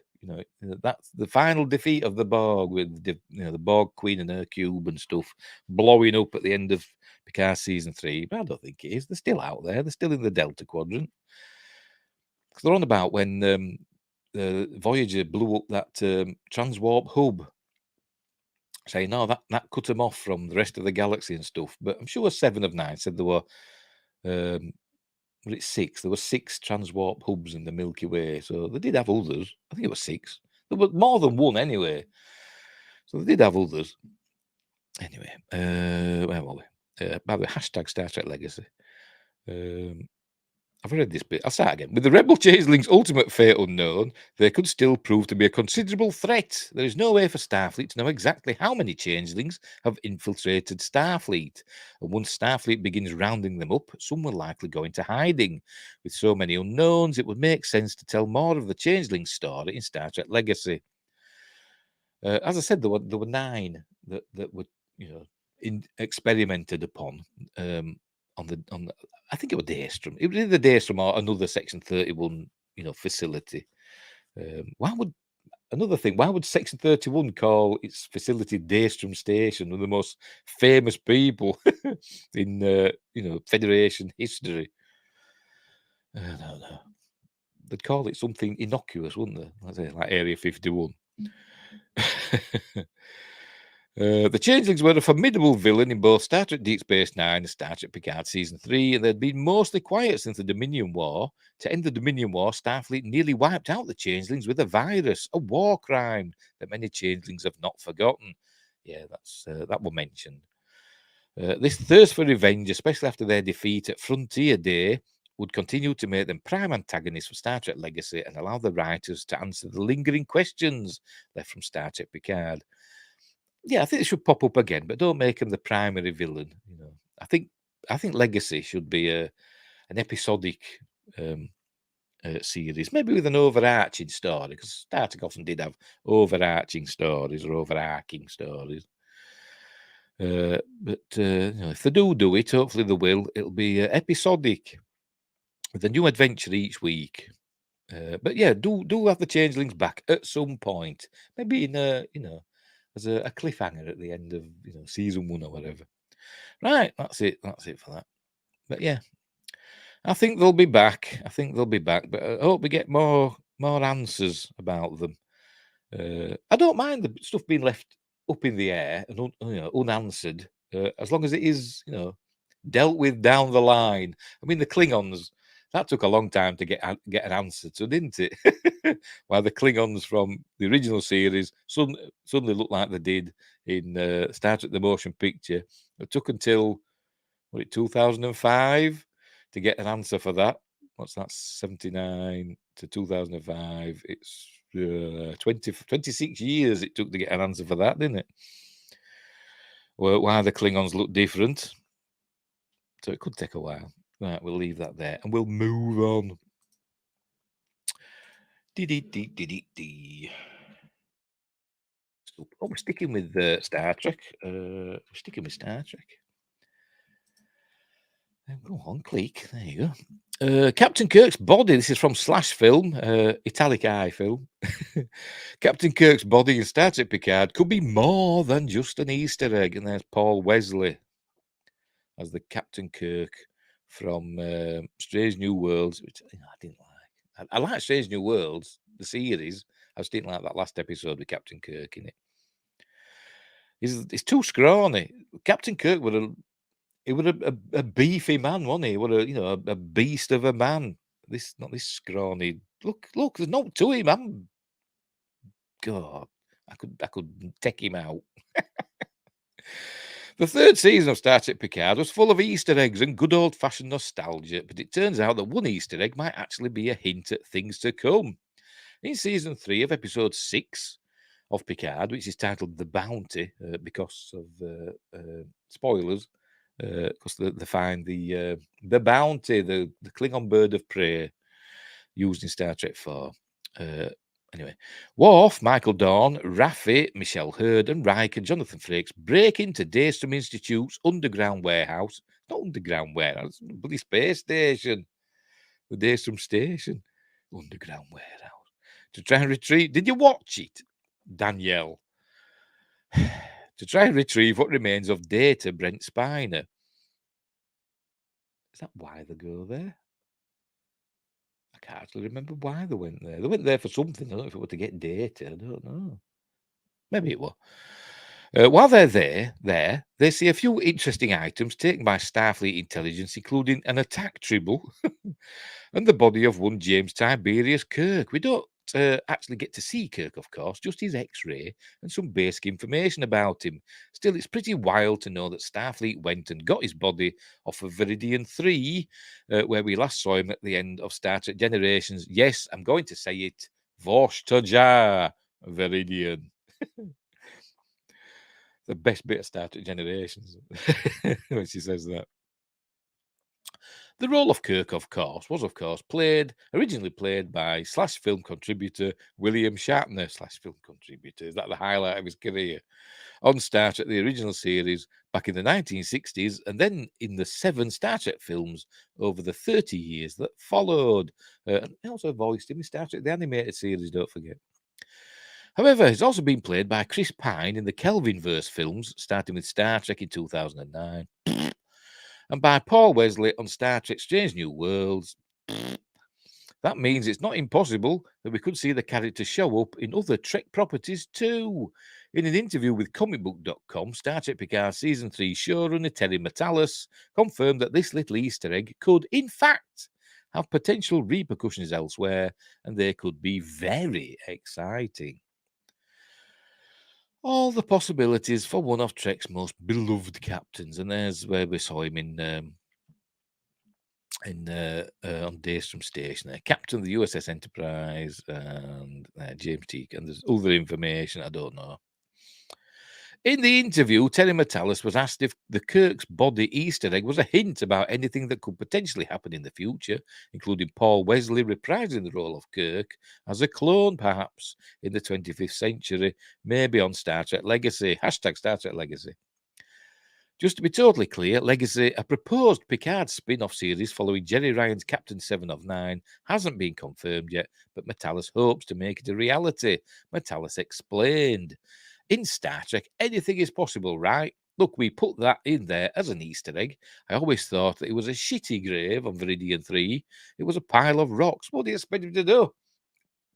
That's the final defeat of the Borg with the Borg Queen and her cube and stuff blowing up at the end of Picard Season 3. But I don't think it is. They're still out there. They're still in the Delta Quadrant. Because they're on about when Voyager blew up that transwarp hub, saying, no, that cut them off from the rest of the galaxy and stuff. But I'm sure 7 of 9 said there were, was it 6? There were 6 transwarp hubs in the Milky Way. So they did have others. I think it was 6. There were more than one anyway. So they did have others. Anyway, where were we? By the way, hashtag Star Trek Legacy. I've read this bit. I'll start again. With the rebel changelings' ultimate fate unknown, they could still prove to be a considerable threat. There is no way for Starfleet to know exactly how many changelings have infiltrated Starfleet. And once Starfleet begins rounding them up, some will likely go into hiding. With so many unknowns, it would make sense to tell more of the changeling story in Star Trek Legacy. As I said, there were 9 that were experimented upon. On the I think it was Daystrom. It was either Daystrom or another Section 31, facility. Why would Section 31 call its facility Daystrom Station, one of the most famous people in Federation history? I don't know. They'd call it something innocuous, wouldn't they? Let's say like Area 51. The changelings were a formidable villain in both Star Trek Deep Space Nine and Star Trek Picard Season 3, and they'd been mostly quiet since the Dominion War. To end the Dominion War, Starfleet nearly wiped out the changelings with a virus, a war crime that many changelings have not forgotten. Yeah, that was mentioned. This thirst for revenge, especially after their defeat at Frontier Day, would continue to make them prime antagonists for Star Trek Legacy and allow the writers to answer the lingering questions left from Star Trek Picard. Yeah, I think it should pop up again, but don't make him the primary villain. I think Legacy should be an episodic series, maybe with an overarching story, because Star Trek often did have overarching stories or overarching stories. But if they do it, hopefully they will. It'll be episodic with a new adventure each week. But yeah, do have the changelings back at some point, maybe in as a cliffhanger at the end of Season 1 or whatever. Right, that's it for that. But yeah, I think they'll be back. But I hope we get more answers about them. I don't mind the stuff being left up in the air and unanswered, as long as it is dealt with down the line. I mean, the Klingons, that took a long time to get an answer to, didn't it? While the Klingons from the original series suddenly looked like they did in Star Trek: The Motion Picture. It took until 2005 to get an answer for that. What's that? 79 to 2005. It's 26 years it took to get an answer for that, didn't it? Well, why the Klingons look different. So it could take a while. Right, we'll leave that there and we'll move on. So, we're sticking with Star Trek. Go on, click. There you go. Captain Kirk's body. This is from Slash Film, Italic Eye Film. Captain Kirk's body in Star Trek Picard could be more than just an Easter egg. And there's Paul Wesley as the Captain Kirk from Strange New Worlds, which I didn't like. I like Strange New Worlds, the series. I just didn't like that last episode with Captain Kirk in it. He's too scrawny. Captain Kirk would have. He was a beefy man, wasn't he? He was a beast of a man. Not this scrawny. Look, there's no to him. God, I could take him out. The third season of Star Trek Picard was full of Easter eggs and good old-fashioned nostalgia, but it turns out that one Easter egg might actually be a hint at things to come. In season 3 of episode 6 of Picard, which is titled The Bounty, because of spoilers, because they find the bounty, the Klingon bird of prey used in Star Trek 4. Anyway, Worf, Michael Dorn, Raffi, Michelle Hurd, and Riker and Jonathan Frakes break into Daystrom Institute's underground warehouse. Not underground warehouse, it's a bloody space station. The Daystrom Station. Underground warehouse. To try and retrieve. Did you watch it, Danielle? To try and retrieve what remains of Data Brent Spiner. Is that why they go there? I can't actually remember why they went there. They went there for something. I don't know if it was to get data. I don't know. Maybe it was. While they're there, they see a few interesting items taken by Starfleet intelligence, including an attack tribble and the body of one James Tiberius Kirk. We don't actually get to see Kirk, of course, just his X-ray and some basic information about him. Still, it's pretty wild to know that Starfleet went and got his body off of Viridian 3, where we last saw him at the end of Star Trek Generations. Yes, I'm going to say it. Voshtaja Viridian. The best bit of Star Trek Generations when she says that. The role of Kirk, of course, was originally played by Slash Film contributor William Shatner. Slash Film contributor, is that the highlight of his career? On Star Trek, the original series, back in the 1960s, and then in the 7 Star Trek films over the 30 years that followed. And he also voiced him in Star Trek, the animated series, don't forget. However, he's also been played by Chris Pine in the Kelvinverse films, starting with Star Trek in 2009, and by Paul Wesley on Star Trek Strange New Worlds. That means it's not impossible that we could see the character show up in other Trek properties too. In an interview with comicbook.com, Star Trek Picard Season 3 showrunner Terry Matalas confirmed that this little Easter egg could, in fact, have potential repercussions elsewhere, and they could be very exciting. All the possibilities for one of Trek's most beloved captains, and there's where we saw him on Daystrom Station. There, captain of the USS Enterprise, and James T. And there's other information I don't know. In the interview, Terry Matalas was asked if the Kirk's body Easter egg was a hint about anything that could potentially happen in the future, including Paul Wesley reprising the role of Kirk as a clone, perhaps, in the 25th century, maybe on Star Trek Legacy. # Star Trek Legacy. Just to be totally clear, Legacy, a proposed Picard spin-off series following Jerry Ryan's Captain 7 of 9, hasn't been confirmed yet, but Matalas hopes to make it a reality. Matalas explained. In Star Trek, anything is possible, right? Look, we put that in there as an Easter egg. I always thought that it was a shitty grave on Viridian 3. It was a pile of rocks. What do you expect him to do?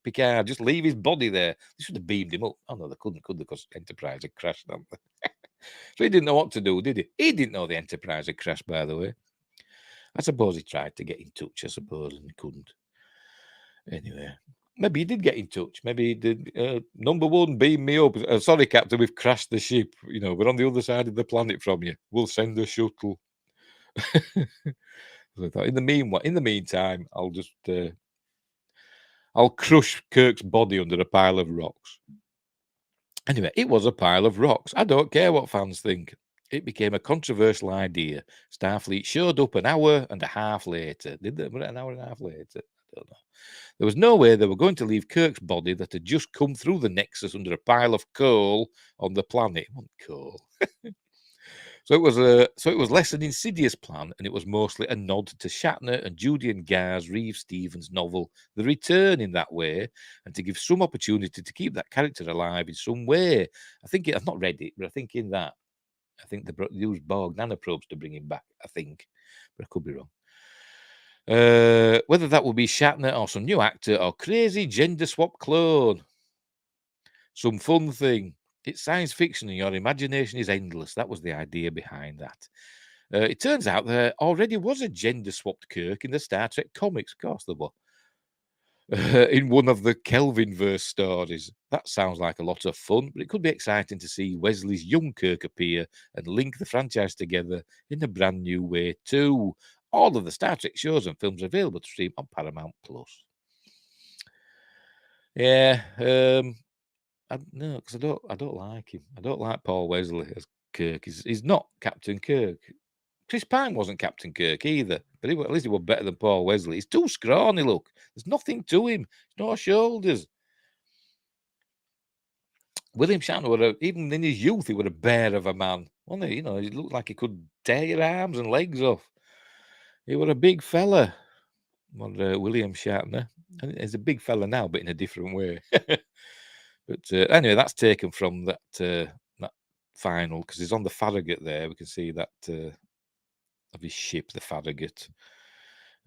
Picard, just leave his body there. They should have beamed him up. Oh, no, they couldn't, could they? Because Enterprise had crashed, haven't they? So he didn't know what to do, did he? He didn't know the Enterprise had crashed, by the way. I suppose he tried to get in touch, and he couldn't. Anyway. Maybe he did get in touch. Maybe he did. Number 1, beam me up. Sorry, Captain, we've crashed the ship. We're on the other side of the planet from you. We'll send a shuttle. I thought, in the meantime, I'll just I'll crush Kirk's body under a pile of rocks. Anyway, it was a pile of rocks. I don't care what fans think. It became a controversial idea. Starfleet showed up an hour and a half later. Did they? Was it an hour and a half later? I don't know. There was no way they were going to leave Kirk's body that had just come through the Nexus under a pile of coal on the planet. What coal? So it was less an insidious plan, and it was mostly a nod to Shatner and Julian Gar's Reeve Stevens' novel The Return in that way, and to give some opportunity to keep that character alive in some way. I've not read it, but I think in that, I think they used Borg nanoprobes to bring him back, I think, but I could be wrong. Whether that will be Shatner or some new actor or crazy gender swap clone, some fun thing. It's science fiction and your imagination is endless. That was the idea behind that. It turns out there already was a gender-swapped Kirk in the Star Trek comics. Of course there was. In one of the Kelvinverse stories. That sounds like a lot of fun, but it could be exciting to see Wesley's young Kirk appear and link the franchise together in a brand new way too. All of the Star Trek shows and films are available to stream on Paramount Plus. Yeah, no, because I don't like him. I don't like Paul Wesley as Kirk. He's not Captain Kirk. Chris Pine wasn't Captain Kirk either, but at least he was better than Paul Wesley. He's too scrawny, look. There's nothing to him. No shoulders. William Shatner, even in his youth, he was a bear of a man. Wasn't he? You know, he looked like he could tear your arms and legs off. He was a big fella. William Shatner. And he's a big fella now, but in a different way. But anyway, that's taken from that final, because he's on the Farragut there. We can see that of his ship, the Farragut,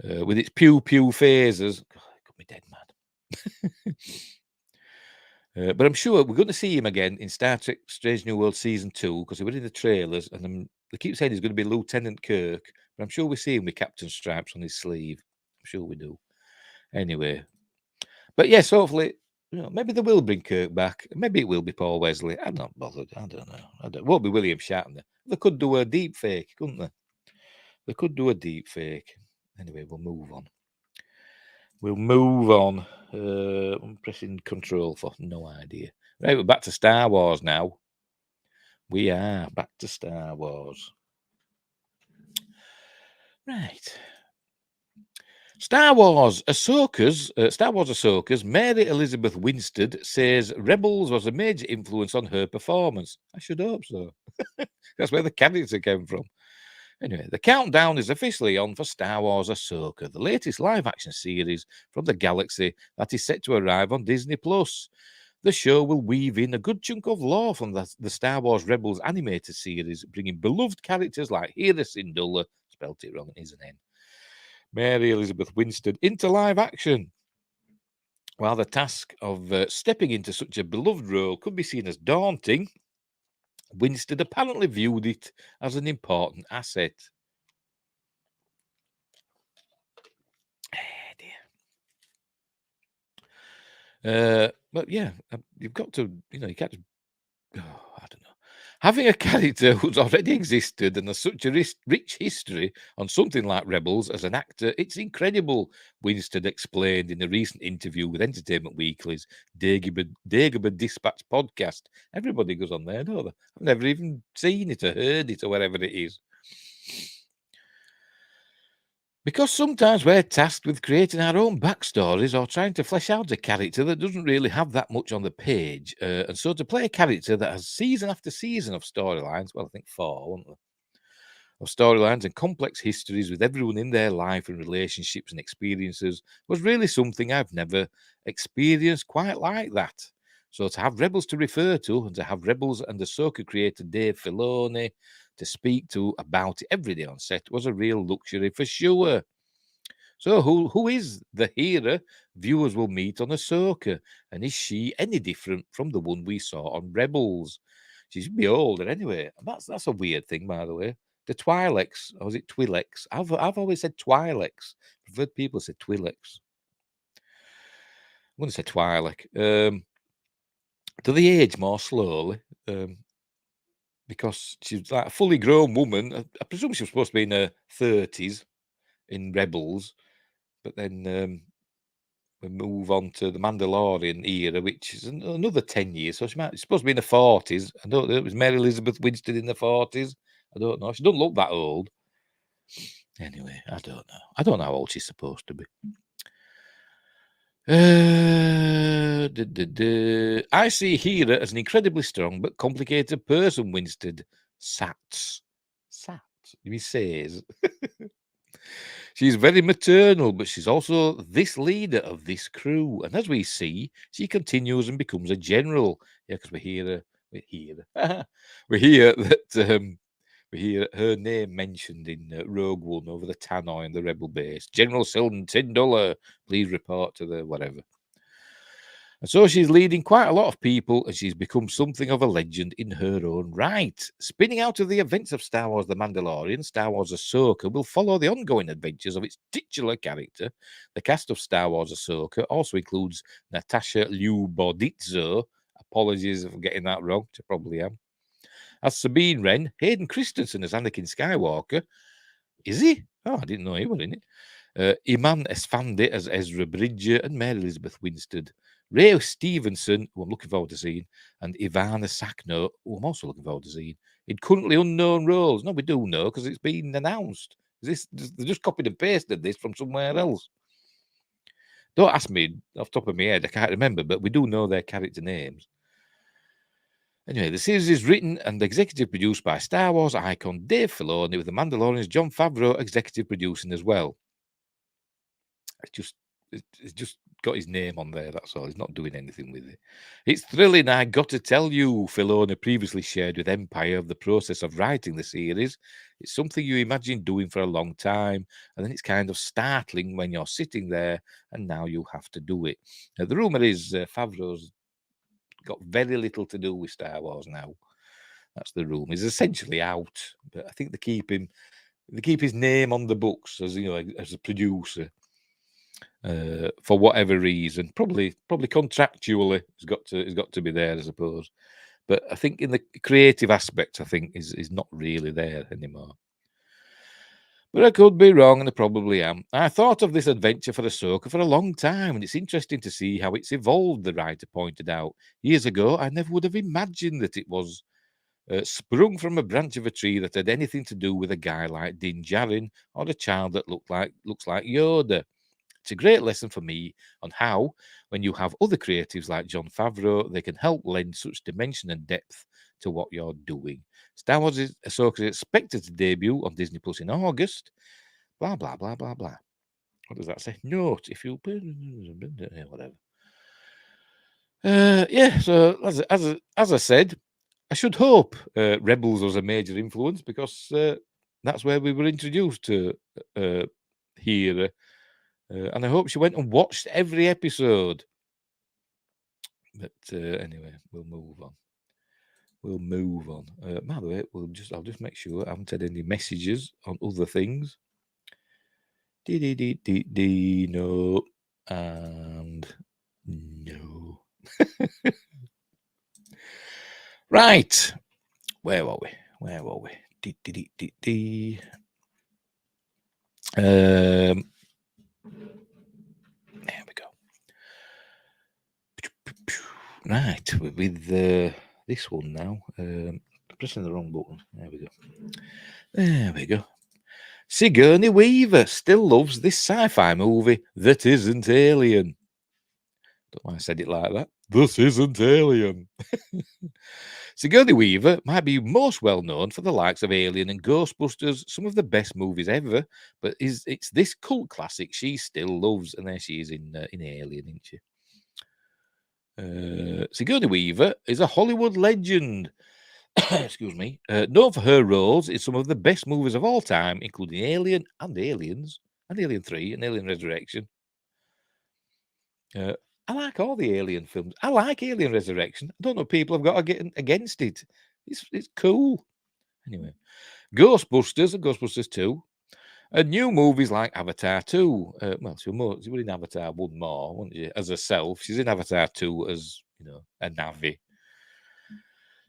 with its pew-pew phasers. God, it could be dead mad. But I'm sure we're going to see him again in Star Trek Strange New World Season 2, because he was in the trailers, and they keep saying he's going to be Lieutenant Kirk, but I'm sure we see him with Captain Stripes on his sleeve. I'm sure we do. Anyway. But yes, hopefully, maybe they will bring Kirk back. Maybe it will be Paul Wesley. I'm not bothered. I don't know. It won't be William Shatner. They could do a deep fake, couldn't they? They could do a deep fake. Anyway, we'll move on. I'm pressing control for no idea. Right, we're back to Star Wars now. We are back to Star Wars. Right. Star Wars Ahsoka's Mary Elizabeth Winstead says Rebels was a major influence on her performance. I should hope so. That's where the character came from. Anyway, the countdown is officially on for Star Wars Ahsoka, the latest live-action series from the galaxy that is set to arrive on Disney+. The show will weave in a good chunk of lore from the Star Wars Rebels animated series, bringing beloved characters like Hera Syndulla, spelt it wrong, isn't it? Mary Elizabeth Winstead into live action. While the task of stepping into such a beloved role could be seen as daunting, Winstead apparently viewed it as an important asset. But yeah, you've got to, you can't just, I don't know. Having a character who's already existed and has such a rich history on something like Rebels as an actor, it's incredible, Winstead explained in a recent interview with Entertainment Weekly's Dagobah Dispatch podcast. Everybody goes on there, don't they? I've never even seen it or heard it or whatever it is. Because sometimes we're tasked with creating our own backstories or trying to flesh out a character that doesn't really have that much on the page. And so to play a character that has season after season of storylines, well, I think 4, weren't there? Of storylines and complex histories with everyone in their life and relationships and experiences was really something I've never experienced quite like that. So to have Rebels to refer to and to have Rebels and Ahsoka creator Dave Filoni to speak to about it every day on set was a real luxury for sure. So who is the Hera viewers will meet on Ahsoka? And is she any different from the one we saw on Rebels? She should be older anyway. That's a weird thing, by the way. The Twi'leks, or is it Twi'leks? I've always said Twi'leks. I've heard people say Twi'leks. I'm going to say Twi'lek. Do they age more slowly? Because she's like a fully grown woman. I presume she was supposed to be in her 30s in Rebels, but then we move on to the Mandalorian era, which is another 10 years. So she's supposed to be in the 40s. I don't know. It was Mary Elizabeth Winstead in the 40s. I don't know. She doesn't look that old. Anyway, I don't know. I don't know how old she's supposed to be. I see Hera as an incredibly strong but complicated person, Winstead Sats Sat. You mean says. She's very maternal, but she's also this leader of this crew. And as we see, she continues and becomes a general. Yeah, because we hear we hear that we hear her name mentioned in Rogue One over the tannoy and the rebel base. General Silden $10. Please report to the whatever. And so she's leading quite a lot of people, and she's become something of a legend in her own right. Spinning out of the events of Star Wars The Mandalorian, Star Wars Ahsoka will follow the ongoing adventures of its titular character. The cast of Star Wars Ahsoka also includes Natasha Liu Bordizzo. Apologies for getting that wrong, which I probably am. As Sabine Wren, Hayden Christensen as Anakin Skywalker. Is he? Oh, I didn't know he was in it. Iman Esfandi as Ezra Bridger and Mary Elizabeth Winstead. Ray Stevenson, who I'm looking forward to seeing, and Ivana Sakno, who I'm also looking forward to seeing, in currently unknown roles. No, we do know because it's been announced. They just copied and pasted this from somewhere else. Don't ask me off the top of my head, I can't remember, but we do know their character names. Anyway, the series is written and executive produced by Star Wars icon Dave Filoni, with The Mandalorian's Jon Favreau executive producing as well. It's just got his name on there, that's all. He's not doing anything with it. It's thrilling, I got to tell you, Filoni previously shared with Empire of the process of writing the series. It's something you imagine doing for a long time, and then it's kind of startling when you're sitting there, and now you have to do it. The rumour is Favreau's got very little to do with Star Wars now. That's the rumour. He's essentially out, but I think they keep his name on the books as as a producer. For whatever reason, probably contractually, he's got to be there, I suppose. But I think in the creative aspect, I think is not really there anymore. But I could be wrong, and I probably am. I thought of this adventure for Ahsoka for a long time, and it's interesting to see how it's evolved, the writer pointed out. Years ago, I never would have imagined that it was sprung from a branch of a tree that had anything to do with a guy like Din Djarin or a child that looks like Yoda. It's a great lesson for me on how, when you have other creatives like Jon Favreau, they can help lend such dimension and depth to what you're doing. Star Wars Ahsoka is expected to debut on Disney Plus in August. Blah, blah, blah, blah, blah. What does that say? Note, if you... Whatever. Yeah, so as I said, I should hope Rebels was a major influence, because that's where we were introduced to Hera. And I hope she went and watched every episode. But anyway, we'll move on. By the way, I'll just make sure I haven't had any messages on other things. No, and no. Right. Where were we? There we go. Right, with this one now. Pressing the wrong button. There we go. Sigourney Weaver still loves this sci-fi movie that isn't Alien. Don't know why I said it like that. This isn't Alien. Sigourney Weaver might be most well known for the likes of Alien and Ghostbusters, some of the best movies ever, but it's this cult classic she still loves, and there she is in Alien, isn't she? Sigourney Weaver is a Hollywood legend. Excuse me. Known for her roles in some of the best movies of all time, including Alien and Aliens, and Alien 3 and Alien Resurrection. I like all the Alien films. I like Alien Resurrection. I don't know if people have got to get against it. It's cool. Anyway, Ghostbusters and Ghostbusters 2. And new movies like Avatar 2. Well, she was in Avatar 1 more, wasn't she? As herself. She's in Avatar 2 as, a Navi.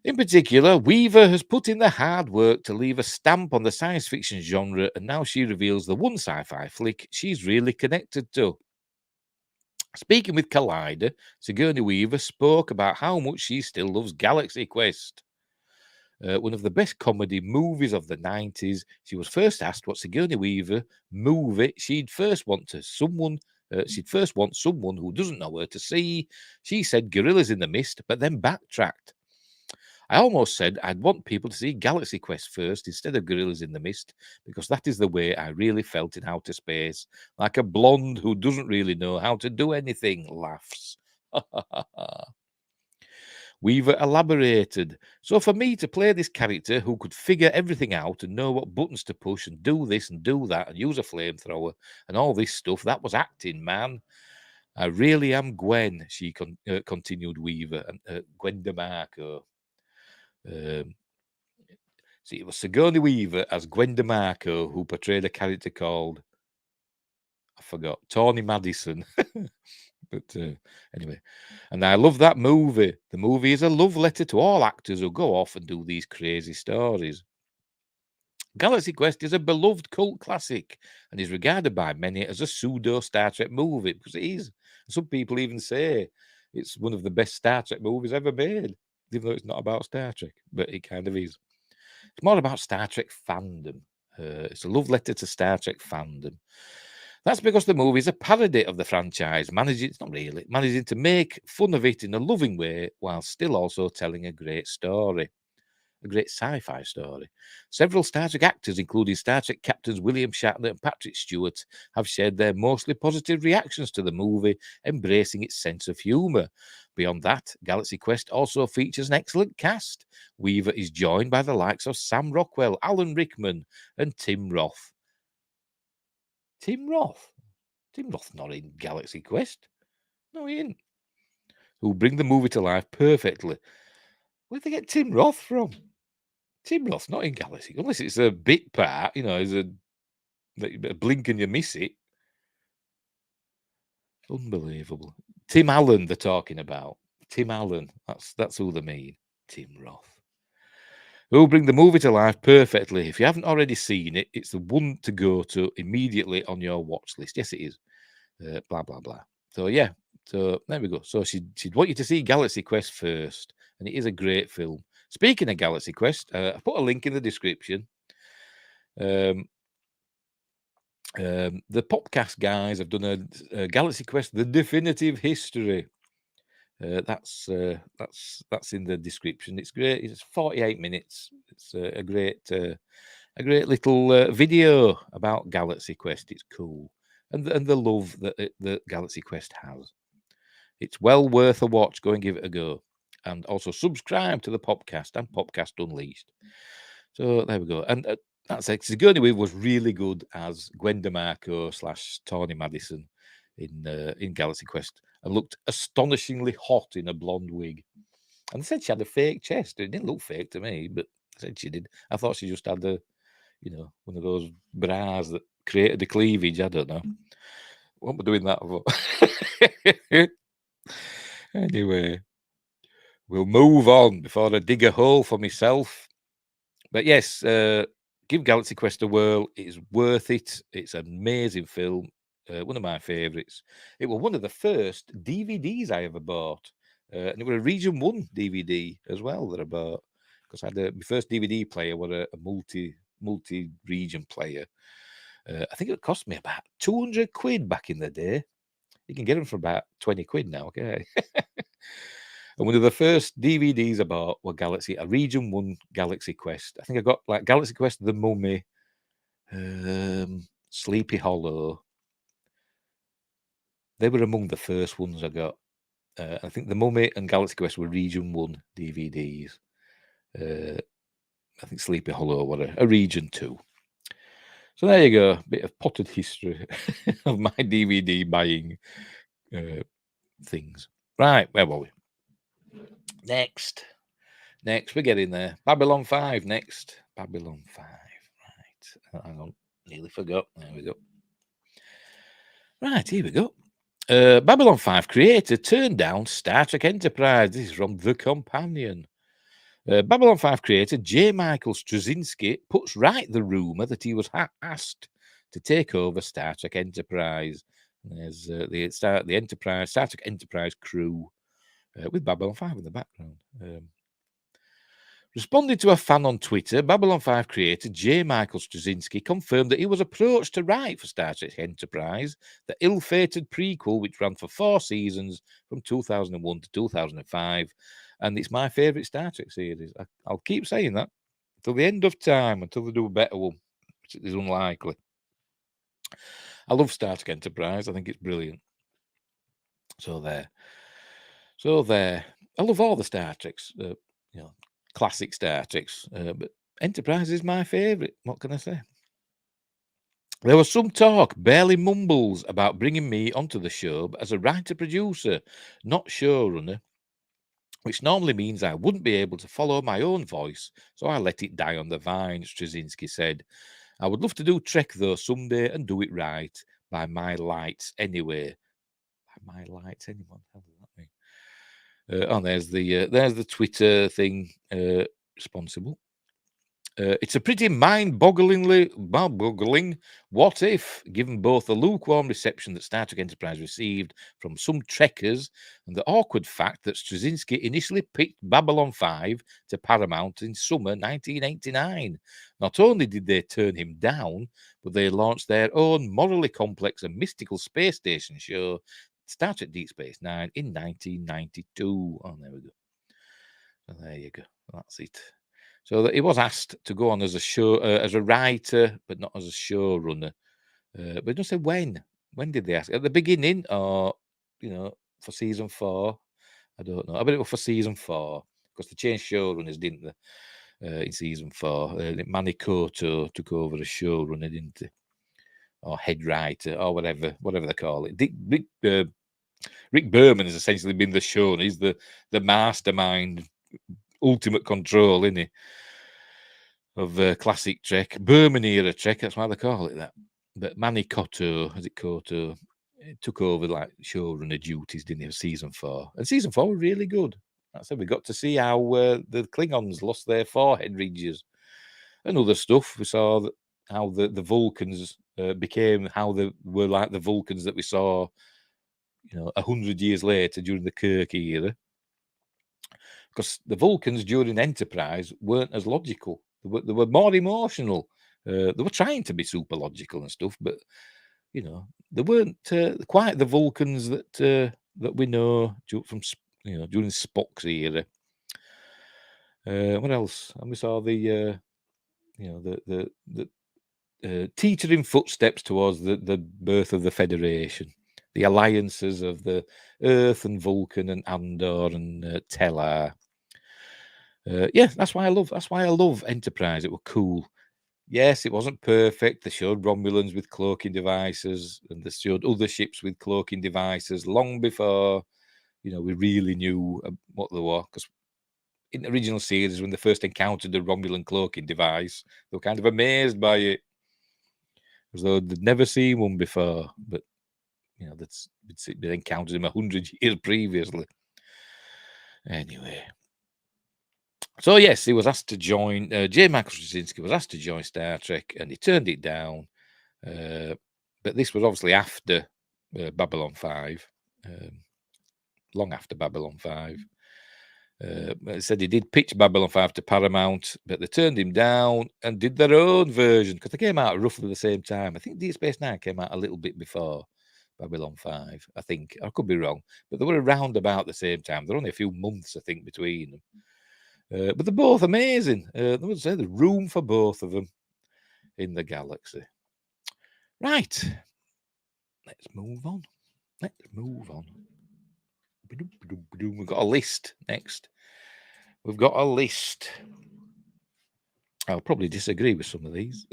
In particular, Weaver has put in the hard work to leave a stamp on the science fiction genre, and now she reveals the one sci-fi flick she's really connected to. Speaking with Collider, Sigourney Weaver spoke about how much she still loves Galaxy Quest. One of the best comedy movies of the 90s. She was first asked what Sigourney Weaver movie she'd first want someone who doesn't know her to see. She said Gorillas in the Mist, but then backtracked. I almost said I'd want people to see Galaxy Quest first instead of Gorillas in the Mist, because that is the way I really felt in outer space, like a blonde who doesn't really know how to do anything. Laughs. Weaver elaborated. So for me to play this character who could figure everything out and know what buttons to push and do this and do that and use a flamethrower and all this stuff, that was acting, man. I really am Gwen, she continued Weaver, and Gwen DeMarco. See, it was Sigourney Weaver as Gwen DeMarco who portrayed a character called, I forgot, Tawny Madison. But anyway, and I love that movie. The movie is a love letter to all actors who go off and do these crazy stories. Galaxy Quest is a beloved cult classic and is regarded by many as a pseudo Star Trek movie, because it is. Some people even say it's one of the best Star Trek movies ever made, even though it's not about Star Trek, but it kind of is. It's more about Star Trek fandom. It's a love letter to Star Trek fandom. That's because the movie is a parody of the franchise, managing to make fun of it in a loving way while still also telling a great story, a great sci-fi story. Several Star Trek actors, including Star Trek captains William Shatner and Patrick Stewart, have shared their mostly positive reactions to the movie, embracing its sense of humour. Beyond that, Galaxy Quest also features an excellent cast. Weaver is joined by the likes of Sam Rockwell, Alan Rickman, and Tim Roth. Tim Roth? Tim Roth's not in Galaxy Quest. No, he ain't. Who bring the movie to life perfectly. Where'd they get Tim Roth from? Tim Roth's not in Galaxy, unless it's a bit part, is a blink and you miss it. Unbelievable. Tim Allen they're talking about. Tim Allen. That's who they mean. Tim Roth. Who bring the movie to life perfectly. If you haven't already seen it, it's the one to go to immediately on your watch list. Yes, it is. Blah, blah, blah. So, yeah. So, there we go. So, she'd want you to see Galaxy Quest first. And it is a great film. Speaking of Galaxy Quest, I put a link in the description. The podcast guys have done a Galaxy Quest, The Definitive History. That's in the description. It's great. It's 48 minutes. It's a great little video about Galaxy Quest. It's cool, and the love that Galaxy Quest has. It's well worth a watch. Go and give it a go, and also subscribe to the podcast and Podcast Unleashed. So there we go. And that's it. Sigourney Weaver was really good as Gwen DeMarco / Tawny Madison in Galaxy Quest, and looked astonishingly hot in a blonde wig. And they said she had a fake chest. It didn't look fake to me, but they said she did. I thought she just had one of those bras that created the cleavage. I don't know. What am I doing that for? Anyway, we'll move on before I dig a hole for myself. But yes, give Galaxy Quest a whirl. It is worth it. It's an amazing film. One of my favourites. It was one of the first DVDs I ever bought. And it was a Region 1 DVD as well that I bought. Because I had my first DVD player was a multi-region player. I think it cost me about 200 quid back in the day. You can get them for about 20 quid now, okay? And one of the first DVDs I bought were a Region 1 Galaxy Quest. I think I got like Galaxy Quest, The Mummy, Sleepy Hollow. They were among the first ones I got. I think The Mummy and Galaxy Quest were Region 1 DVDs. I think Sleepy Hollow were a Region 2. So there you go. A bit of potted history of my DVD buying things. Right, where were we? Next, we're getting there. Babylon 5 next. Babylon 5. Right. Hang on. Nearly forgot. There we go. Right, here we go. Babylon 5 creator turned down Star Trek Enterprise. This is from The Companion. Babylon 5 creator J. Michael Straczynski puts right the rumour that he was asked to take over Star Trek Enterprise. There's the Star Trek Enterprise crew with Babylon 5 in the background. Responding to a fan on Twitter, Babylon 5 creator J. Michael Straczynski confirmed that he was approached to write for Star Trek Enterprise, the ill-fated prequel which ran for 4 seasons from 2001 to 2005, and it's my favourite Star Trek series. I'll keep saying that till the end of time, until they do a better one, which is unlikely. I love Star Trek Enterprise. I think it's brilliant. So there. I love all the Star Treks, classic Star Treks, but Enterprise is my favourite. What can I say? There was some talk, barely mumbles, about bringing me onto the show as a writer-producer, not showrunner, which normally means I wouldn't be able to follow my own voice, so I let it die on the vine, Straczynski said. I would love to do Trek, though, someday and do it right, by my lights anyway. By my lights anyway? What the hell does that mean? There's the Twitter thing, responsible. It's a pretty mind-boggling what if, given both the lukewarm reception that Star Trek Enterprise received from some Trekkers and the awkward fact that Straczynski initially picked Babylon 5 to Paramount in summer 1989. Not only did they turn him down, but they launched their own morally complex and mystical space station show, Star Trek Deep Space Nine, in 1992. Oh, there we go. So there you go. That's it. So that he was asked to go on as a writer, but not as a showrunner. But it doesn't say when. When did they ask? At the beginning, or for season 4? I don't know. I bet it was for season 4 because they changed showrunners, didn't they? In season 4, Manny Koto took over as showrunner, didn't he? Or head writer, or whatever they call it. Rick Berman has essentially been the showrunner. He's the mastermind, ultimate control, isn't he? Of classic Trek, Berman era Trek, that's why they call it that. But Manny Koto, took over like showrunner duties, didn't he, for season 4? And season 4 was really good. That's how we got to see how the Klingons lost their forehead ridges and other stuff. We saw how the Vulcans became how they were like the Vulcans that we saw, 100 years later during the Kirk era. Because the Vulcans during Enterprise weren't as logical. They were more emotional. They were trying to be super logical and stuff, but they weren't quite the Vulcans that we know from during Spock's era. What else? And we saw the teetering footsteps towards the birth of the Federation, the alliances of the Earth and Vulcan and Andor and Tellar. That's why I love Enterprise. It was cool. Yes, it wasn't perfect. They showed Romulans with cloaking devices, and they showed other ships with cloaking devices long before, we really knew what they were. Because in the original series, when they first encountered the Romulan cloaking device, they were kind of amazed by it, as though they'd never seen one before. But they'd encountered him 100 years previously. Anyway. So yes, he was asked to join. J. Michael Straczynski was asked to join Star Trek, and he turned it down. But this was obviously after Babylon 5, long after Babylon 5. He said he did pitch Babylon 5 to Paramount, but they turned him down and did their own version because they came out roughly the same time. I think Deep Space Nine came out a little bit before Babylon 5. I think I could be wrong, but they were around about the same time. There were only a few months, I think, between them. But they're both amazing. I would say there's room for both of them in the galaxy. Right. Let's move on. We've got a list next. We've got a list. I'll probably disagree with some of these.